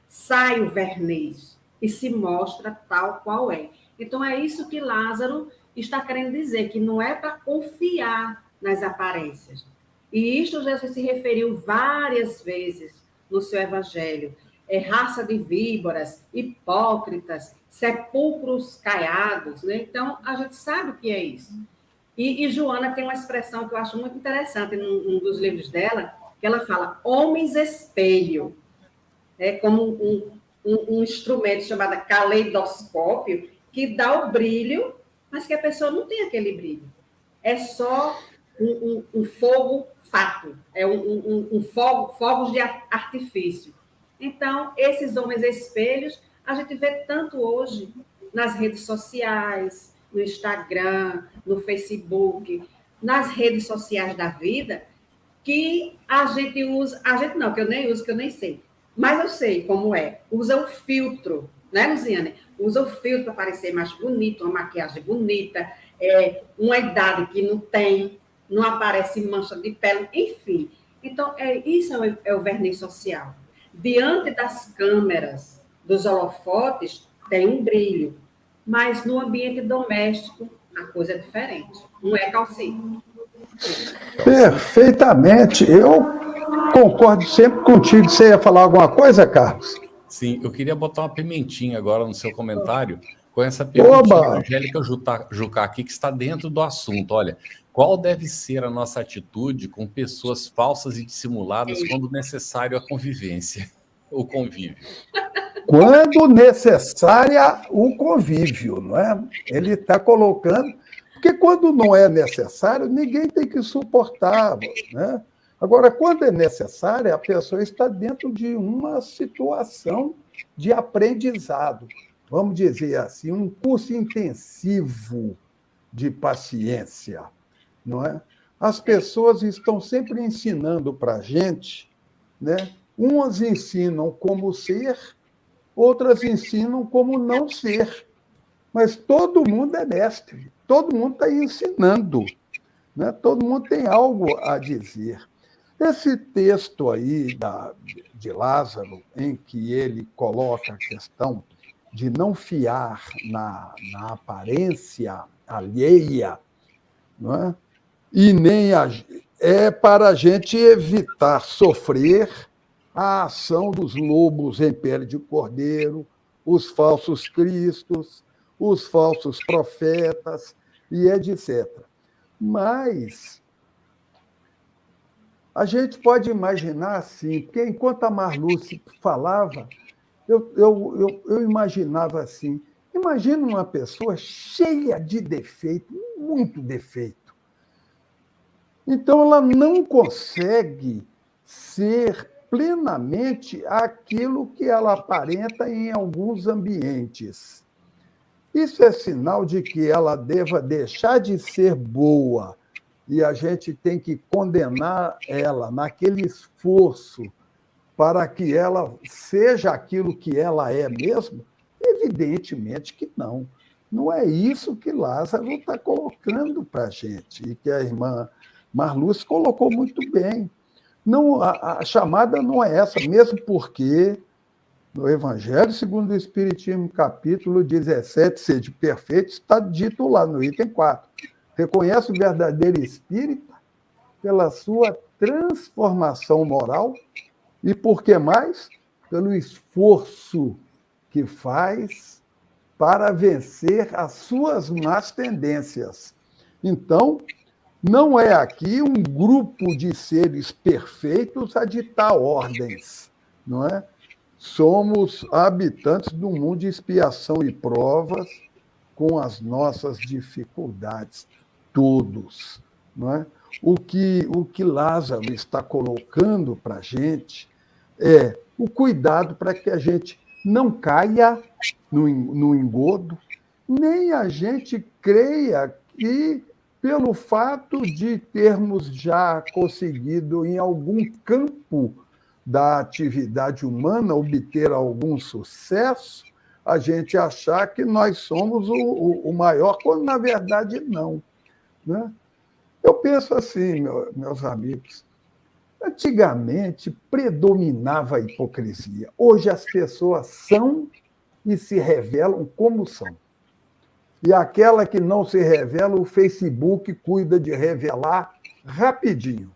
sai o verniz e se mostra tal qual é. Então, é isso que Lázaro está querendo dizer, que não é para confiar nas aparências. E isto já se referiu várias vezes no seu evangelho. Raça de víboras, hipócritas, sepulcros caiados, né? Então, a gente sabe o que é isso. E Joana tem uma expressão que eu acho muito interessante num dos livros dela, que ela fala homens espelho, como um instrumento chamado caleidoscópio, que dá o brilho, mas que a pessoa não tem aquele brilho. É só um fogo fato, fogos de artifício. Então, esses homens espelhos, a gente vê tanto hoje nas redes sociais, no Instagram, no Facebook, nas redes sociais da vida, que a gente usa, que eu nem uso, que eu nem sei, mas eu sei como é, usa o filtro, né, Luciane? Usa o filtro para parecer mais bonito, uma maquiagem bonita, uma idade que não tem, não aparece mancha de pele, enfim. Então, isso é o verniz social. Diante das câmeras, dos holofotes, tem um brilho, mas no ambiente doméstico, a coisa é diferente. Não é calcinha. Perfeitamente. Eu concordo sempre contigo. Você ia falar alguma coisa, Carlos? Sim, eu queria botar uma pimentinha agora no seu comentário, com essa pergunta da Angélica Jucá aqui, que está dentro do assunto. Olha, qual deve ser a nossa atitude com pessoas falsas e dissimuladas quando necessário a convivência, o convívio? Quando necessária o convívio, não é? Ele está colocando... Porque quando não é necessário, ninguém tem que suportar, né? Agora, quando é necessário, a pessoa está dentro de uma situação de aprendizado. Vamos dizer assim, um curso intensivo de paciência, não é? As pessoas estão sempre ensinando para a gente, né? Umas ensinam como ser, outras ensinam como não ser. Mas todo mundo é mestre, todo mundo está ensinando, né? Todo mundo tem algo a dizer. Esse texto aí de Lázaro, em que ele coloca a questão de não fiar na aparência alheia, não é? E nem é para a gente evitar sofrer a ação dos lobos em pele de cordeiro, os falsos cristos, os falsos profetas e etc. Mas a gente pode imaginar assim, porque enquanto a Marluce falava, eu imaginava assim, imagina uma pessoa cheia de defeito, muito defeito. Então, ela não consegue ser plenamente aquilo que ela aparenta em alguns ambientes. Isso é sinal de que ela deva deixar de ser boa e a gente tem que condenar ela naquele esforço para que ela seja aquilo que ela é mesmo? Evidentemente que não. Não é isso que Lázaro está colocando para a gente e que a irmã Marluce colocou muito bem. Não, a chamada não é essa, mesmo porque no Evangelho segundo o Espiritismo, capítulo 17, sede perfeito, está dito lá no item 4. Reconhece o verdadeiro espírita pela sua transformação moral e, por que mais? Pelo esforço que faz para vencer as suas más tendências. Então, não é aqui um grupo de seres perfeitos a ditar ordens, não é? Somos habitantes do mundo de expiação e provas com as nossas dificuldades, todos, não é? O que Lázaro está colocando para a gente é o cuidado para que a gente não caia no engodo, nem a gente creia que, pelo fato de termos já conseguido, em algum campo da atividade humana, obter algum sucesso, a gente achar que nós somos o maior, quando, na verdade, não. Né? Eu penso assim, meus amigos, antigamente predominava a hipocrisia. Hoje as pessoas são e se revelam como são. E aquela que não se revela, o Facebook cuida de revelar rapidinho.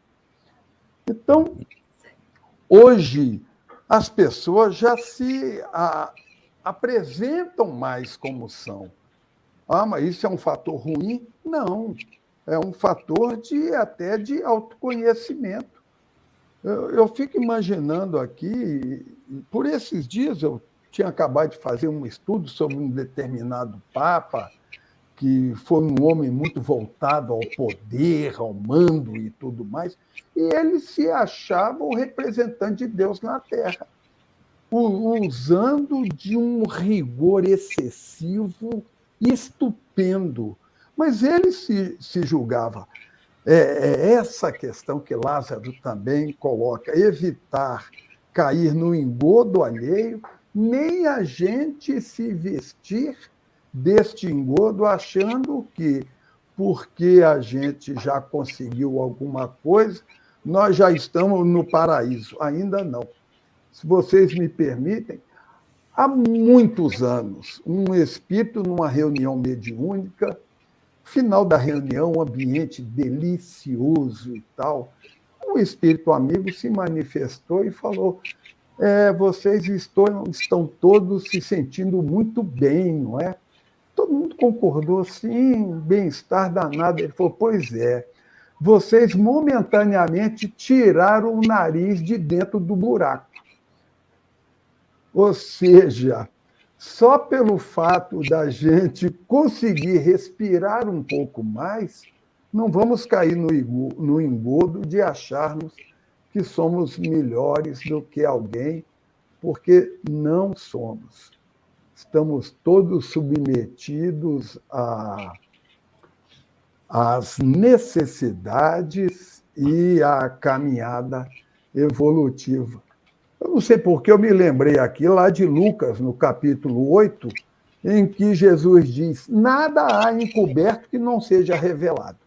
Então, hoje, as pessoas já se apresentam mais como são. Ah, mas isso é um fator ruim? Não. É um fator até de autoconhecimento. Eu fico imaginando aqui, por esses dias eu tinha acabado de fazer um estudo sobre um determinado papa, que foi um homem muito voltado ao poder, ao mando e tudo mais, e ele se achava o representante de Deus na Terra, usando de um rigor excessivo, estupendo. Mas ele se julgava. É essa questão que Lázaro também coloca, evitar cair no engodo alheio, nem a gente se vestir deste engodo achando que, porque a gente já conseguiu alguma coisa, nós já estamos no paraíso. Ainda não. Se vocês me permitem, há muitos anos, um espírito numa reunião mediúnica, final da reunião, um ambiente delicioso e tal, um espírito amigo se manifestou e falou: vocês estão todos se sentindo muito bem, não é? Todo mundo concordou, sim, bem-estar danado. Ele falou: pois é, vocês momentaneamente tiraram o nariz de dentro do buraco. Ou seja, só pelo fato da gente conseguir respirar um pouco mais, não vamos cair no engodo de acharmos que somos melhores do que alguém, porque não somos. Estamos todos submetidos às necessidades e à caminhada evolutiva. Eu não sei por que eu me lembrei aqui lá de Lucas, no capítulo 8, em que Jesus diz: nada há encoberto que não seja revelado.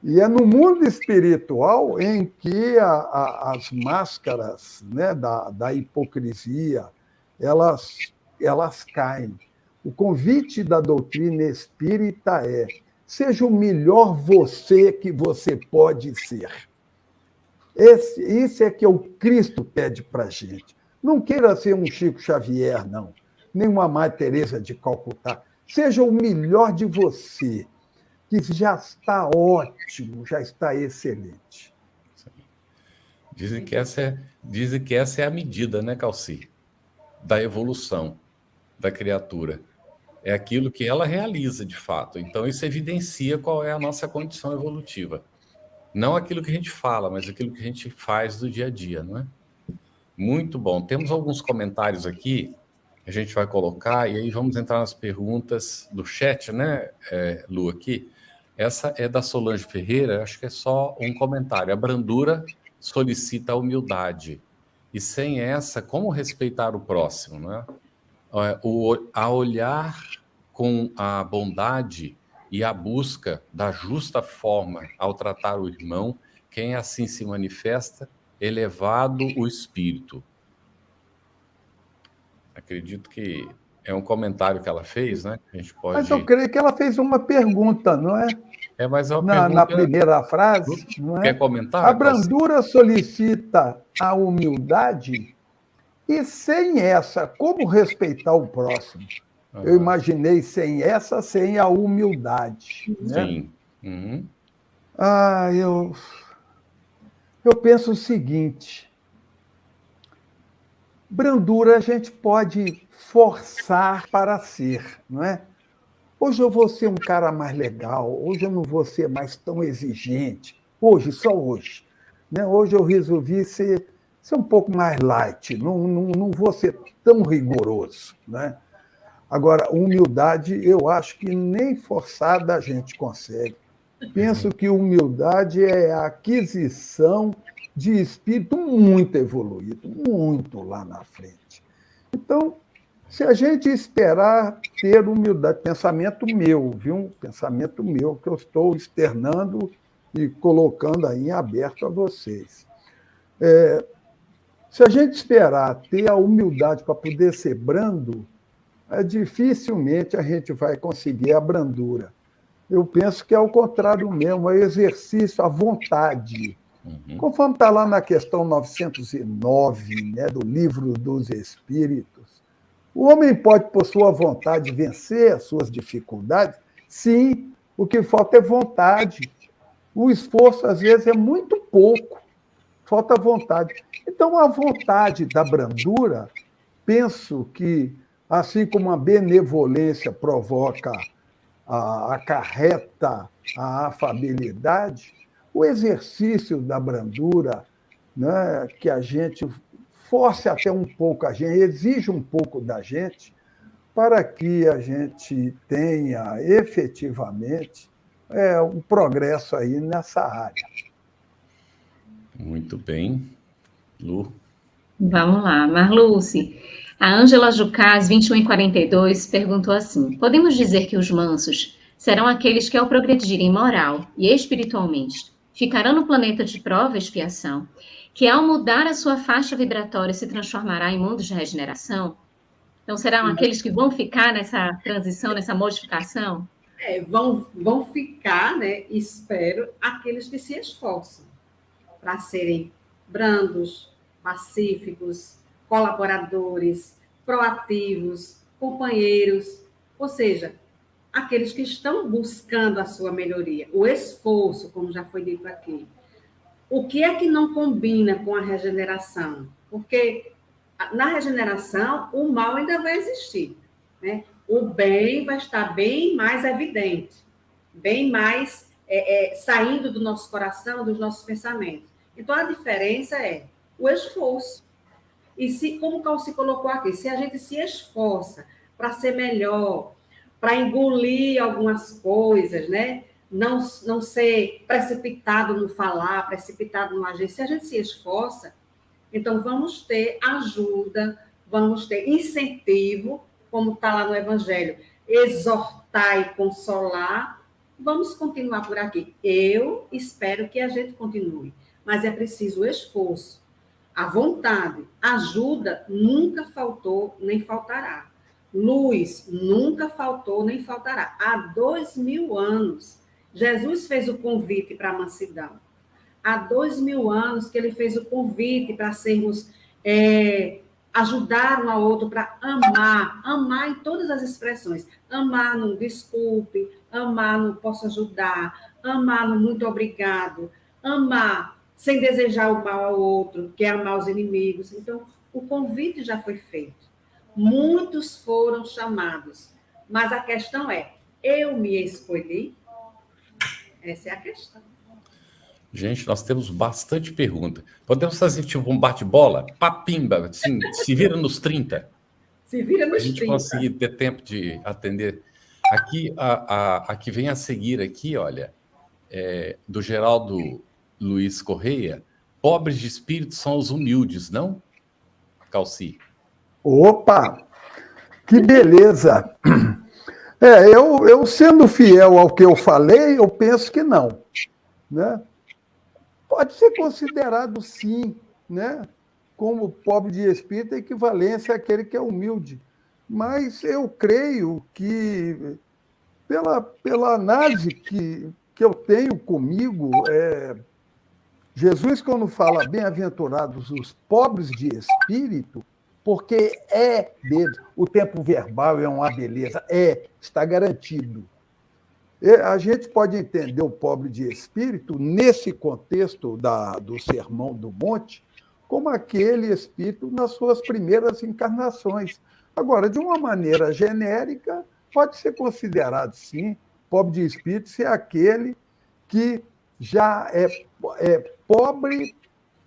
E é no mundo espiritual em que as máscaras, né, da hipocrisia, elas elas caem. O convite da doutrina espírita é: seja o melhor você que você pode ser. Isso é que o Cristo pede para a gente. Não queira ser um Chico Xavier, não. Nem uma Madre Teresa de Calcutá. Seja o melhor de você, que já está ótimo, já está excelente. Dizem que essa é a medida, né, Calci? Da evolução da criatura. É aquilo que ela realiza, de fato. Então, isso evidencia qual é a nossa condição evolutiva. Não aquilo que a gente fala, mas aquilo que a gente faz do dia a dia, não é? Muito bom. Temos alguns comentários aqui, a gente vai colocar, e aí vamos entrar nas perguntas do chat, né, Lu, aqui. Essa é da Solange Ferreira, acho que é só um comentário. A brandura solicita a humildade. E sem essa, como respeitar o próximo, né? A olhar com a bondade e a busca da justa forma ao tratar o irmão, quem assim se manifesta, elevado o espírito. Acredito que é um comentário que ela fez, né? A gente pode... Mas eu creio que ela fez uma pergunta, não é? Mas é uma Na pergunta... primeira frase, não é? Quer comentar? A brandura solicita a humildade, e sem essa, como respeitar o próximo? Eu imaginei sem essa, sem a humildade. Né? Sim. Uhum. Eu penso o seguinte: brandura a gente pode forçar para ser, não é? Hoje eu vou ser um cara mais legal, hoje eu não vou ser mais tão exigente. Hoje, só hoje. Né? Hoje eu resolvi ser um pouco mais light, não vou ser tão rigoroso. Né? Agora, humildade, eu acho que nem forçada a gente consegue. Penso que humildade é a aquisição de espírito muito evoluído, muito lá na frente. Então, se a gente esperar ter humildade, pensamento meu, viu? Pensamento meu, que eu estou externando e colocando aí em aberto a vocês. Se a gente esperar ter a humildade para poder ser brando, dificilmente a gente vai conseguir a brandura. Eu penso que é o contrário mesmo, é o exercício, a vontade. Conforme está lá na questão 909, né, do Livro dos Espíritos, o homem pode, por sua vontade, vencer as suas dificuldades? Sim, o que falta é vontade. O esforço, às vezes, é muito pouco, falta vontade. Então, a vontade da brandura, penso que, assim como a benevolência provoca, acarreta a afabilidade, o exercício da brandura, né, que a gente force até um pouco a gente, exige um pouco da gente, para que a gente tenha efetivamente um progresso aí nessa área. Muito bem. Lu? Vamos lá. Marluce, a Ângela Jucás, 2142, perguntou assim: podemos dizer que os mansos serão aqueles que, ao progredirem moral e espiritualmente, ficarão no planeta de prova e expiação, que ao mudar a sua faixa vibratória se transformará em mundos de regeneração? Então, serão aqueles que vão ficar nessa transição, nessa modificação? Vão ficar, né, espero, aqueles que se esforçam para serem brandos, pacíficos, colaboradores, proativos, companheiros, ou seja, aqueles que estão buscando a sua melhoria, o esforço, como já foi dito aqui. O que é que não combina com a regeneração? Porque na regeneração, o mal ainda vai existir, né? O bem vai estar bem mais evidente, bem mais saindo do nosso coração, dos nossos pensamentos. Então, a diferença é o esforço. E como o Calci colocou aqui, se a gente se esforça para ser melhor, para engolir algumas coisas, né? Não ser precipitado no falar, precipitado no agir, se a gente se esforça, então vamos ter ajuda, vamos ter incentivo, como está lá no Evangelho, exortar e consolar. Vamos continuar por aqui. Eu espero que a gente continue, mas é preciso esforço. A vontade, ajuda nunca faltou, nem faltará. Luz nunca faltou nem faltará. Há 2000 anos, Jesus fez o convite para a mansidão. Há 2000 anos que ele fez o convite para sermos, ajudar um ao outro, para amar em todas as expressões. Amar no desculpe, amar no posso ajudar, amar no muito obrigado, amar sem desejar o mal ao outro, que é amar os inimigos. Então, o convite já foi feito. Muitos foram chamados, mas a questão é, eu me escolhi? Essa é a questão. Gente, nós temos bastante pergunta. Podemos fazer tipo um bate-bola? Papimba, assim, se vira nos 30. Se vira nos 30. A gente conseguir ter tempo de atender. Aqui, a que vem a seguir aqui, olha, do Geraldo Luiz Correia, pobres de espírito são os humildes, não? Calci. Opa, que beleza! Eu sendo fiel ao que eu falei, eu penso que não, né? Pode ser considerado, sim, né? Como pobre de espírito, a equivalência àquele que é humilde. Mas eu creio que, pela análise que eu tenho comigo, Jesus, quando fala bem-aventurados os pobres de espírito, porque é deles, o tempo verbal é uma beleza, está garantido. A gente pode entender o pobre de espírito, nesse contexto do Sermão do Monte, como aquele espírito nas suas primeiras encarnações. Agora, de uma maneira genérica, pode ser considerado, sim, pobre de espírito ser aquele que já é pobre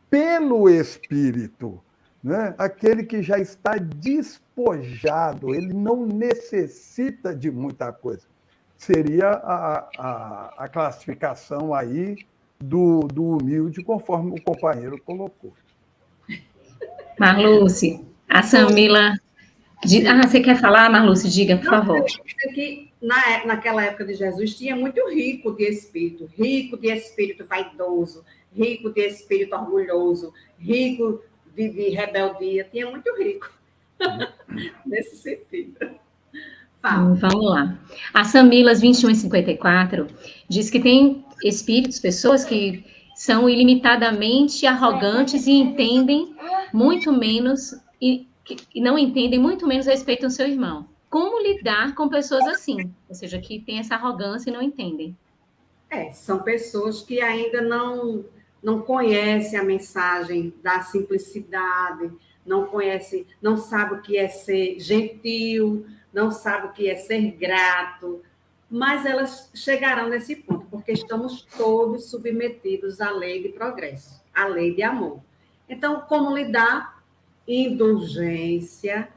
pelo espírito, né? Aquele que já está despojado, ele não necessita de muita coisa. Seria a classificação aí do humilde, conforme o companheiro colocou. Marluce, a Samila... você quer falar, Marluce? Diga, por favor. Que naquela época de Jesus tinha muito rico de espírito vaidoso, rico de espírito orgulhoso, rico de rebeldia, tinha muito rico nesse sentido. Vamos lá. A Samilas 2154 diz que tem espíritos, pessoas que são ilimitadamente arrogantes e entendem muito menos, e não entendem muito menos respeito ao seu irmão. Como lidar com pessoas assim? Ou seja, que têm essa arrogância e não entendem. São pessoas que ainda não conhecem a mensagem da simplicidade, não conhecem, não sabem o que é ser gentil, não sabem o que é ser grato, mas elas chegarão nesse ponto, porque estamos todos submetidos à lei de progresso, à lei de amor. Então, como lidar? Indulgência,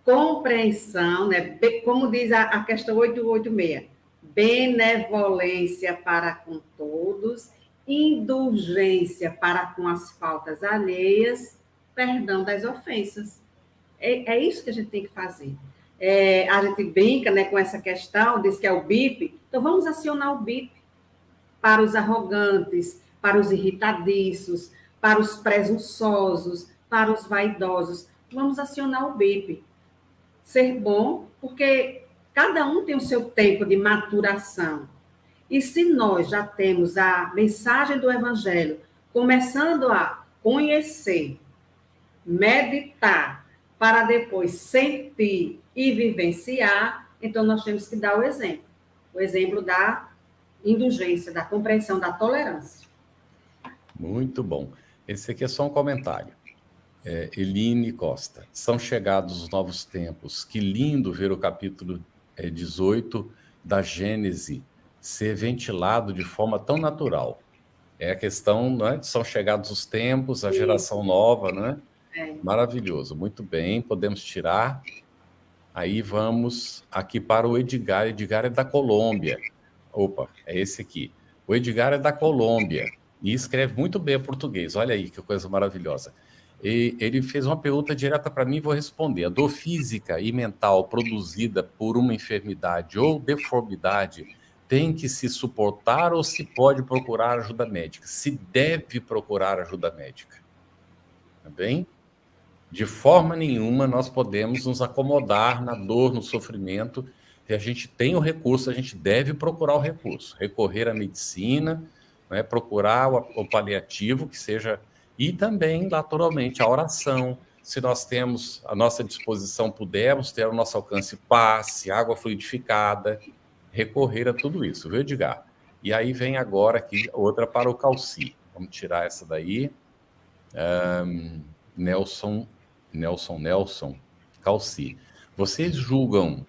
compreensão, né? Como diz a questão 886, benevolência para com todos, indulgência para com as faltas alheias, perdão das ofensas. É isso que a gente tem que fazer. A gente brinca, né, com essa questão, diz que é o BIP, então vamos acionar o BIP para os arrogantes, para os irritadiços, para os presunçosos, para os vaidosos. Vamos acionar o BIP. Ser bom, porque cada um tem o seu tempo de maturação. E se nós já temos a mensagem do Evangelho, começando a conhecer, meditar, para depois sentir e vivenciar, então nós temos que dar o exemplo da indulgência, da compreensão, da tolerância. Muito bom. Esse aqui é só um comentário. Eline Costa. São chegados os novos tempos. Que lindo ver o capítulo 18 da Gênese ser ventilado de forma tão natural. É a questão, não é? São chegados os tempos, a geração nova, não é? Maravilhoso, muito bem, podemos tirar. Aí vamos aqui para o Edgar. Edgar é da Colômbia. Opa, é esse aqui. O Edgar é da Colômbia e escreve muito bem português. Olha aí que coisa maravilhosa. E ele fez uma pergunta direta para mim e vou responder. A dor física e mental produzida por uma enfermidade ou deformidade tem que se suportar ou se pode procurar ajuda médica? Se deve procurar ajuda médica. Tá bem? De forma nenhuma nós podemos nos acomodar na dor, no sofrimento. Se a gente tem o recurso, a gente deve procurar o recurso, recorrer à medicina, né, procurar o paliativo que seja, e também, naturalmente, a oração. Se nós temos à nossa disposição, pudermos ter ao nosso alcance passe, água fluidificada, recorrer a tudo isso, viu, Edgar? E aí vem agora aqui outra para o Calci. Vamos tirar essa daí. Nelson, Calci. Vocês julgam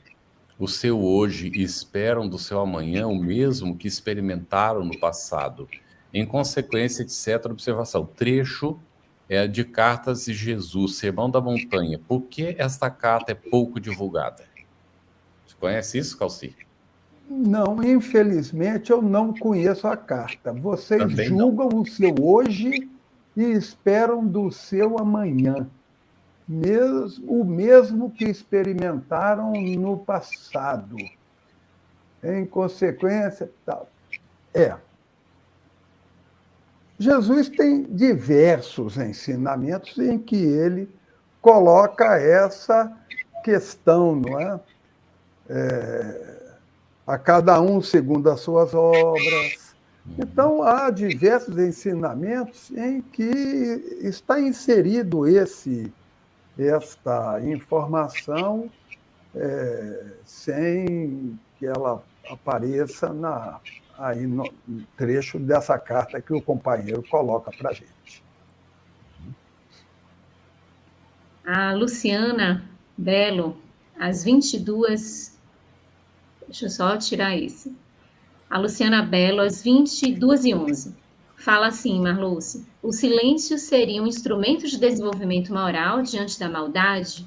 o seu hoje e esperam do seu amanhã o mesmo que experimentaram no passado? Em consequência de certa observação, trecho é de Cartas de Jesus, Sermão da Montanha. Por que esta carta é pouco divulgada? Você conhece isso, Calci? Não, infelizmente eu não conheço a carta. Vocês Também julgam o seu hoje e esperam do seu amanhã. O mesmo que experimentaram no passado. Em consequência, tal. Jesus tem diversos ensinamentos em que ele coloca essa questão, não é? A cada um segundo as suas obras. Então, há diversos ensinamentos em que está inserido esta informação sem que ela apareça aí no trecho dessa carta que o companheiro coloca para a gente. A Luciana Belo, às 22... Deixa eu só tirar esse. A Luciana Belo, às 22h11. Fala assim, Marluce: o silêncio seria um instrumento de desenvolvimento moral diante da maldade?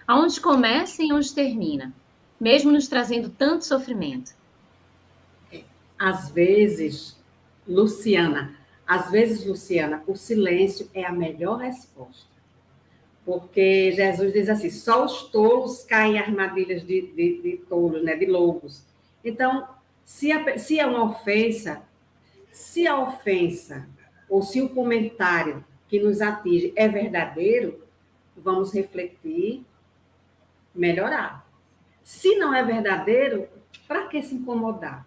Aonde começa e onde termina? Mesmo nos trazendo tanto sofrimento. Às vezes, Luciana, o silêncio é a melhor resposta. Porque Jesus diz assim, só os tolos caem em armadilhas de tolos, né, de lobos. Então, se é uma ofensa, se a ofensa ou se o comentário que nos atinge é verdadeiro, vamos refletir, melhorar. Se não é verdadeiro, para que se incomodar?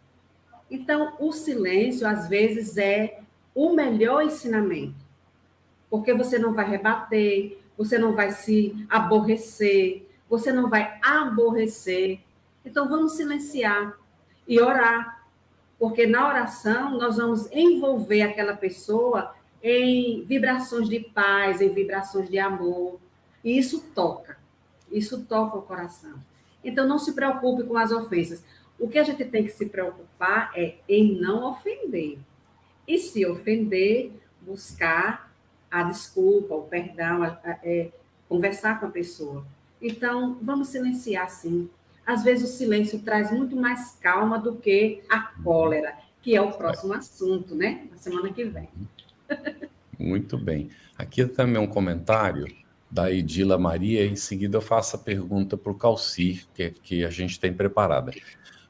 Então, o silêncio, às vezes, é o melhor ensinamento. Porque você não vai rebater, você não vai se aborrecer, você não vai aborrecer. Então, vamos silenciar e orar. Porque na oração, nós vamos envolver aquela pessoa em vibrações de paz, em vibrações de amor. E isso toca o coração. Então, não se preocupe com as ofensas. O que a gente tem que se preocupar é em não ofender. E se ofender, buscar a desculpa, o perdão, conversar com a pessoa. Então, vamos silenciar, sim. Às vezes, o silêncio traz muito mais calma do que a cólera, que é o próximo assunto, né? Na semana que vem. Muito bem. Aqui também um comentário da Edila Maria. Em seguida, eu faço a pergunta para o Calci, que a gente tem preparada.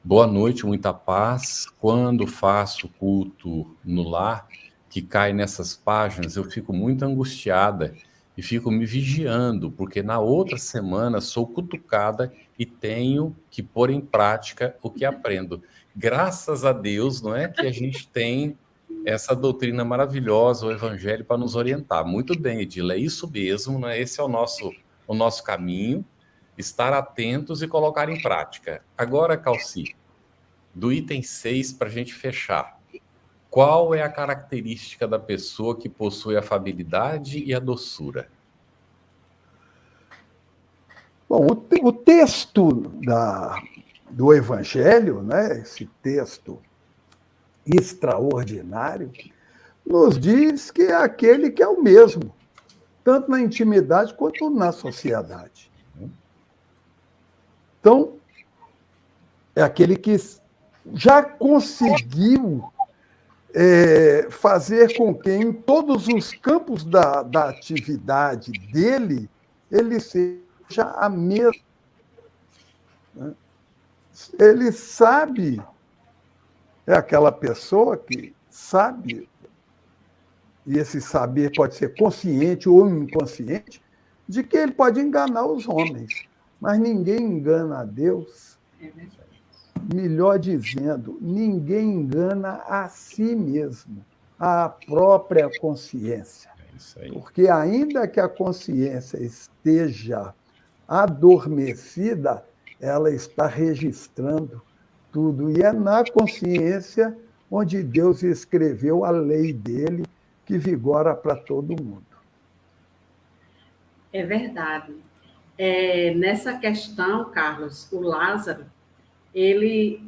Boa noite, muita paz. Quando faço culto no lar, que cai nessas páginas, eu fico muito angustiada e fico me vigiando, porque na outra semana sou cutucada e tenho que pôr em prática o que aprendo. Graças a Deus, não é, que a gente tem essa doutrina maravilhosa, o Evangelho, para nos orientar. Muito bem, Edila, é isso mesmo, não é? Esse é o nosso caminho, estar atentos e colocar em prática. Agora, Calci, do item 6, para a gente fechar. Qual é a característica da pessoa que possui a afabilidade e a doçura? Bom, o texto do Evangelho, né, esse texto extraordinário, nos diz que é aquele que é o mesmo, tanto na intimidade quanto na sociedade. Então, é aquele que já conseguiu fazer com que em todos os campos da atividade dele, ele seja a mesma. Ele sabe, é aquela pessoa que sabe, e esse saber pode ser consciente ou inconsciente, de que ele pode enganar os homens, mas ninguém engana a Deus. Melhor dizendo, ninguém engana a si mesmo, a própria consciência. Porque ainda que a consciência esteja adormecida, ela está registrando tudo. E é na consciência onde Deus escreveu a lei dele, que vigora para todo mundo. É verdade. Nessa questão, Carlos, o Lázaro, ele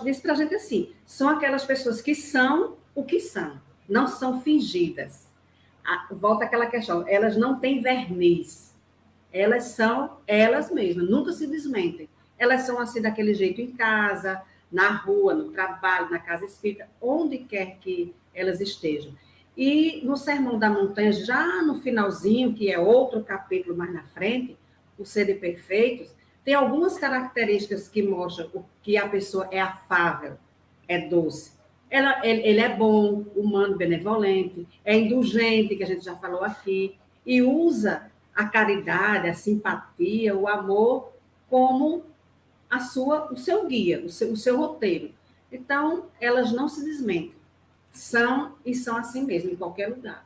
diz para a gente assim, são aquelas pessoas que são o que são, não são fingidas. Volta àquela questão, elas não têm verniz, elas são elas mesmas, nunca se desmentem. Elas são assim daquele jeito em casa, na rua, no trabalho, na casa espírita, onde quer que elas estejam. E no Sermão da Montanha, já no finalzinho, que é outro capítulo mais na frente, o Sede Perfeitos, tem algumas características que mostram que a pessoa é afável, é doce. Ele é bom, humano, benevolente, é indulgente, que a gente já falou aqui, e usa a caridade, a simpatia, o amor como o seu guia, o seu roteiro. Então, elas não se desmentem. São assim mesmo, em qualquer lugar.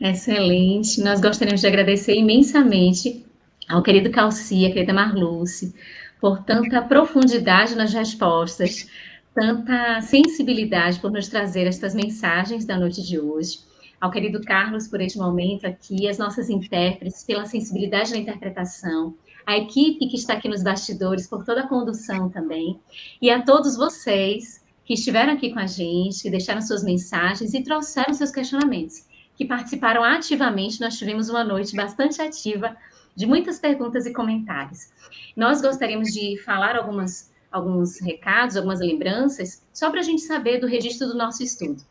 Excelente. Nós gostaríamos de agradecer imensamente ao querido Calci, à querida Marluce, por tanta profundidade nas respostas, tanta sensibilidade por nos trazer estas mensagens da noite de hoje. Ao querido Carlos, por este momento aqui, as nossas intérpretes, pela sensibilidade na interpretação, a equipe que está aqui nos bastidores, por toda a condução também, e a todos vocês que estiveram aqui com a gente, que deixaram suas mensagens e trouxeram seus questionamentos, que participaram ativamente. Nós tivemos uma noite bastante ativa, de muitas perguntas e comentários. Nós gostaríamos de falar alguns recados, algumas lembranças, só para a gente saber do registro do nosso estudo.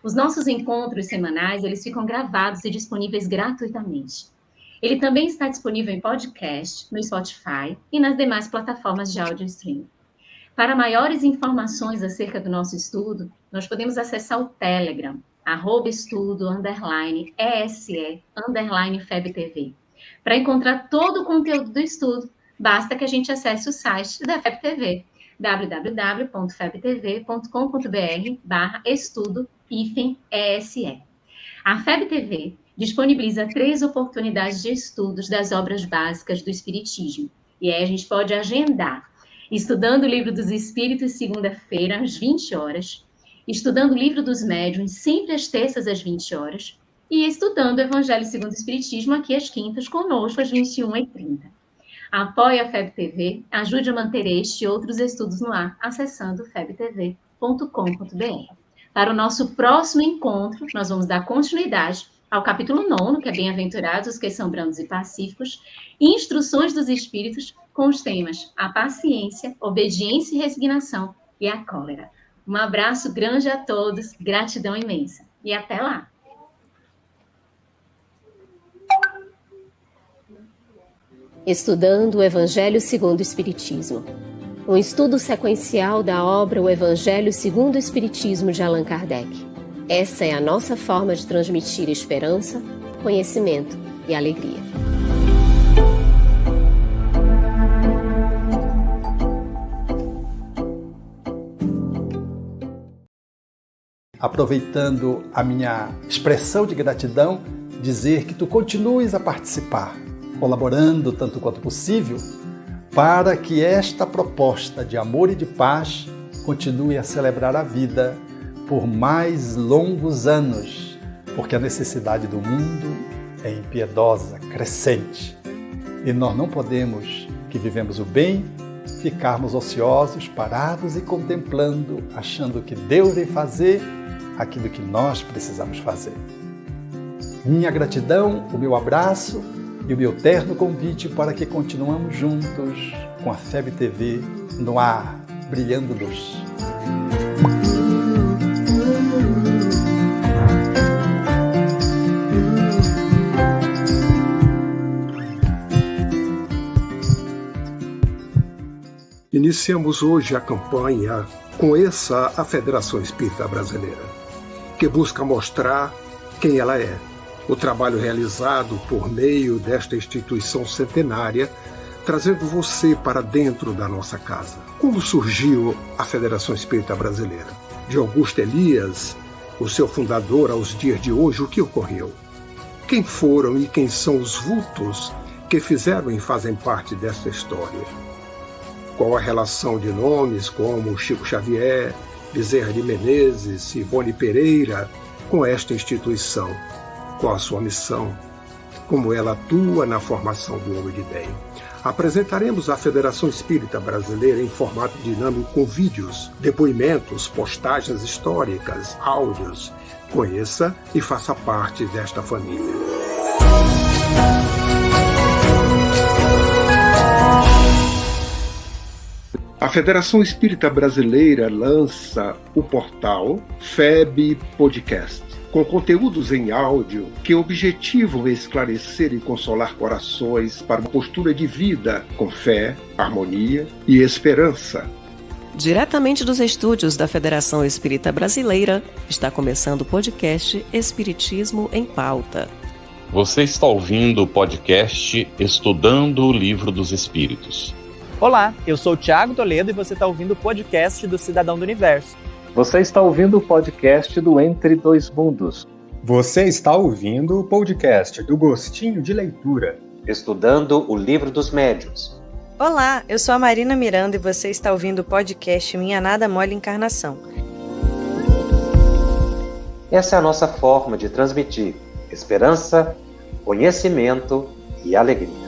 Os nossos encontros semanais, eles ficam gravados e disponíveis gratuitamente. Ele também está disponível em podcast, no Spotify e nas demais plataformas de áudio streaming. Para maiores informações acerca do nosso estudo, nós podemos acessar o Telegram, @estudo_ese_FebTV. Para encontrar todo o conteúdo do estudo, basta que a gente acesse o site da FebTV, www.febtv.com.br/estudo-ESE. A FebTV disponibiliza 3 oportunidades de estudos das obras básicas do Espiritismo. E aí a gente pode agendar estudando o Livro dos Espíritos, segunda-feira, às 20 horas, estudando o Livro dos Médiuns, sempre às terças, às 20 horas, e estudando o Evangelho segundo o Espiritismo, aqui às quintas, conosco, às 21h30. Apoie a FebTV, ajude a manter este e outros estudos no ar, acessando febtv.com.br. Para o nosso próximo encontro, nós vamos dar continuidade ao capítulo 9, que é Bem-aventurados os que são brandos e pacíficos, e Instruções dos Espíritos, com os temas a paciência, obediência e resignação e a cólera. Um abraço grande a todos, gratidão imensa. E até lá! Estudando o Evangelho segundo o Espiritismo. Um estudo sequencial da obra O Evangelho segundo o Espiritismo de Allan Kardec. Essa é a nossa forma de transmitir esperança, conhecimento e alegria. Aproveitando a minha expressão de gratidão, dizer que tu continues a participar, colaborando tanto quanto possível, para que esta proposta de amor e de paz continue a celebrar a vida por mais longos anos, porque a necessidade do mundo é impiedosa, crescente. E nós não podemos, que vivemos o bem, ficarmos ociosos, parados e contemplando, achando que Deus vem fazer aquilo que nós precisamos fazer. Minha gratidão, o meu abraço e o meu terno convite para que continuamos juntos com a FebTV no ar, brilhando luz. Iniciamos hoje a campanha Conheça a Federação Espírita Brasileira, que busca mostrar quem ela é, o trabalho realizado por meio desta instituição centenária, trazendo você para dentro da nossa casa. Como surgiu a Federação Espírita Brasileira? De Augusto Elias, o seu fundador, aos dias de hoje, o que ocorreu? Quem foram e quem são os vultos que fizeram e fazem parte desta história? Qual a relação de nomes como Chico Xavier, Bezerra de Menezes, Ivone Pereira com esta instituição? Qual a sua missão? Como ela atua na formação do homem de bem? Apresentaremos a Federação Espírita Brasileira em formato dinâmico com vídeos, depoimentos, postagens históricas, áudios. Conheça e faça parte desta família. A Federação Espírita Brasileira lança o portal FEB Podcast, com conteúdos em áudio que objetivam esclarecer e consolar corações para uma postura de vida com fé, harmonia e esperança. Diretamente dos estúdios da Federação Espírita Brasileira, está começando o podcast Espiritismo em Pauta. Você está ouvindo o podcast Estudando o Livro dos Espíritos. Olá, eu sou o Thiago Toledo e você está ouvindo o podcast do Cidadão do Universo. Você está ouvindo o podcast do Entre Dois Mundos. Você está ouvindo o podcast do Gostinho de Leitura. Estudando o Livro dos Médiuns. Olá, eu sou a Marina Miranda e você está ouvindo o podcast Minha Nada Mole Encarnação. Essa é a nossa forma de transmitir esperança, conhecimento e alegria.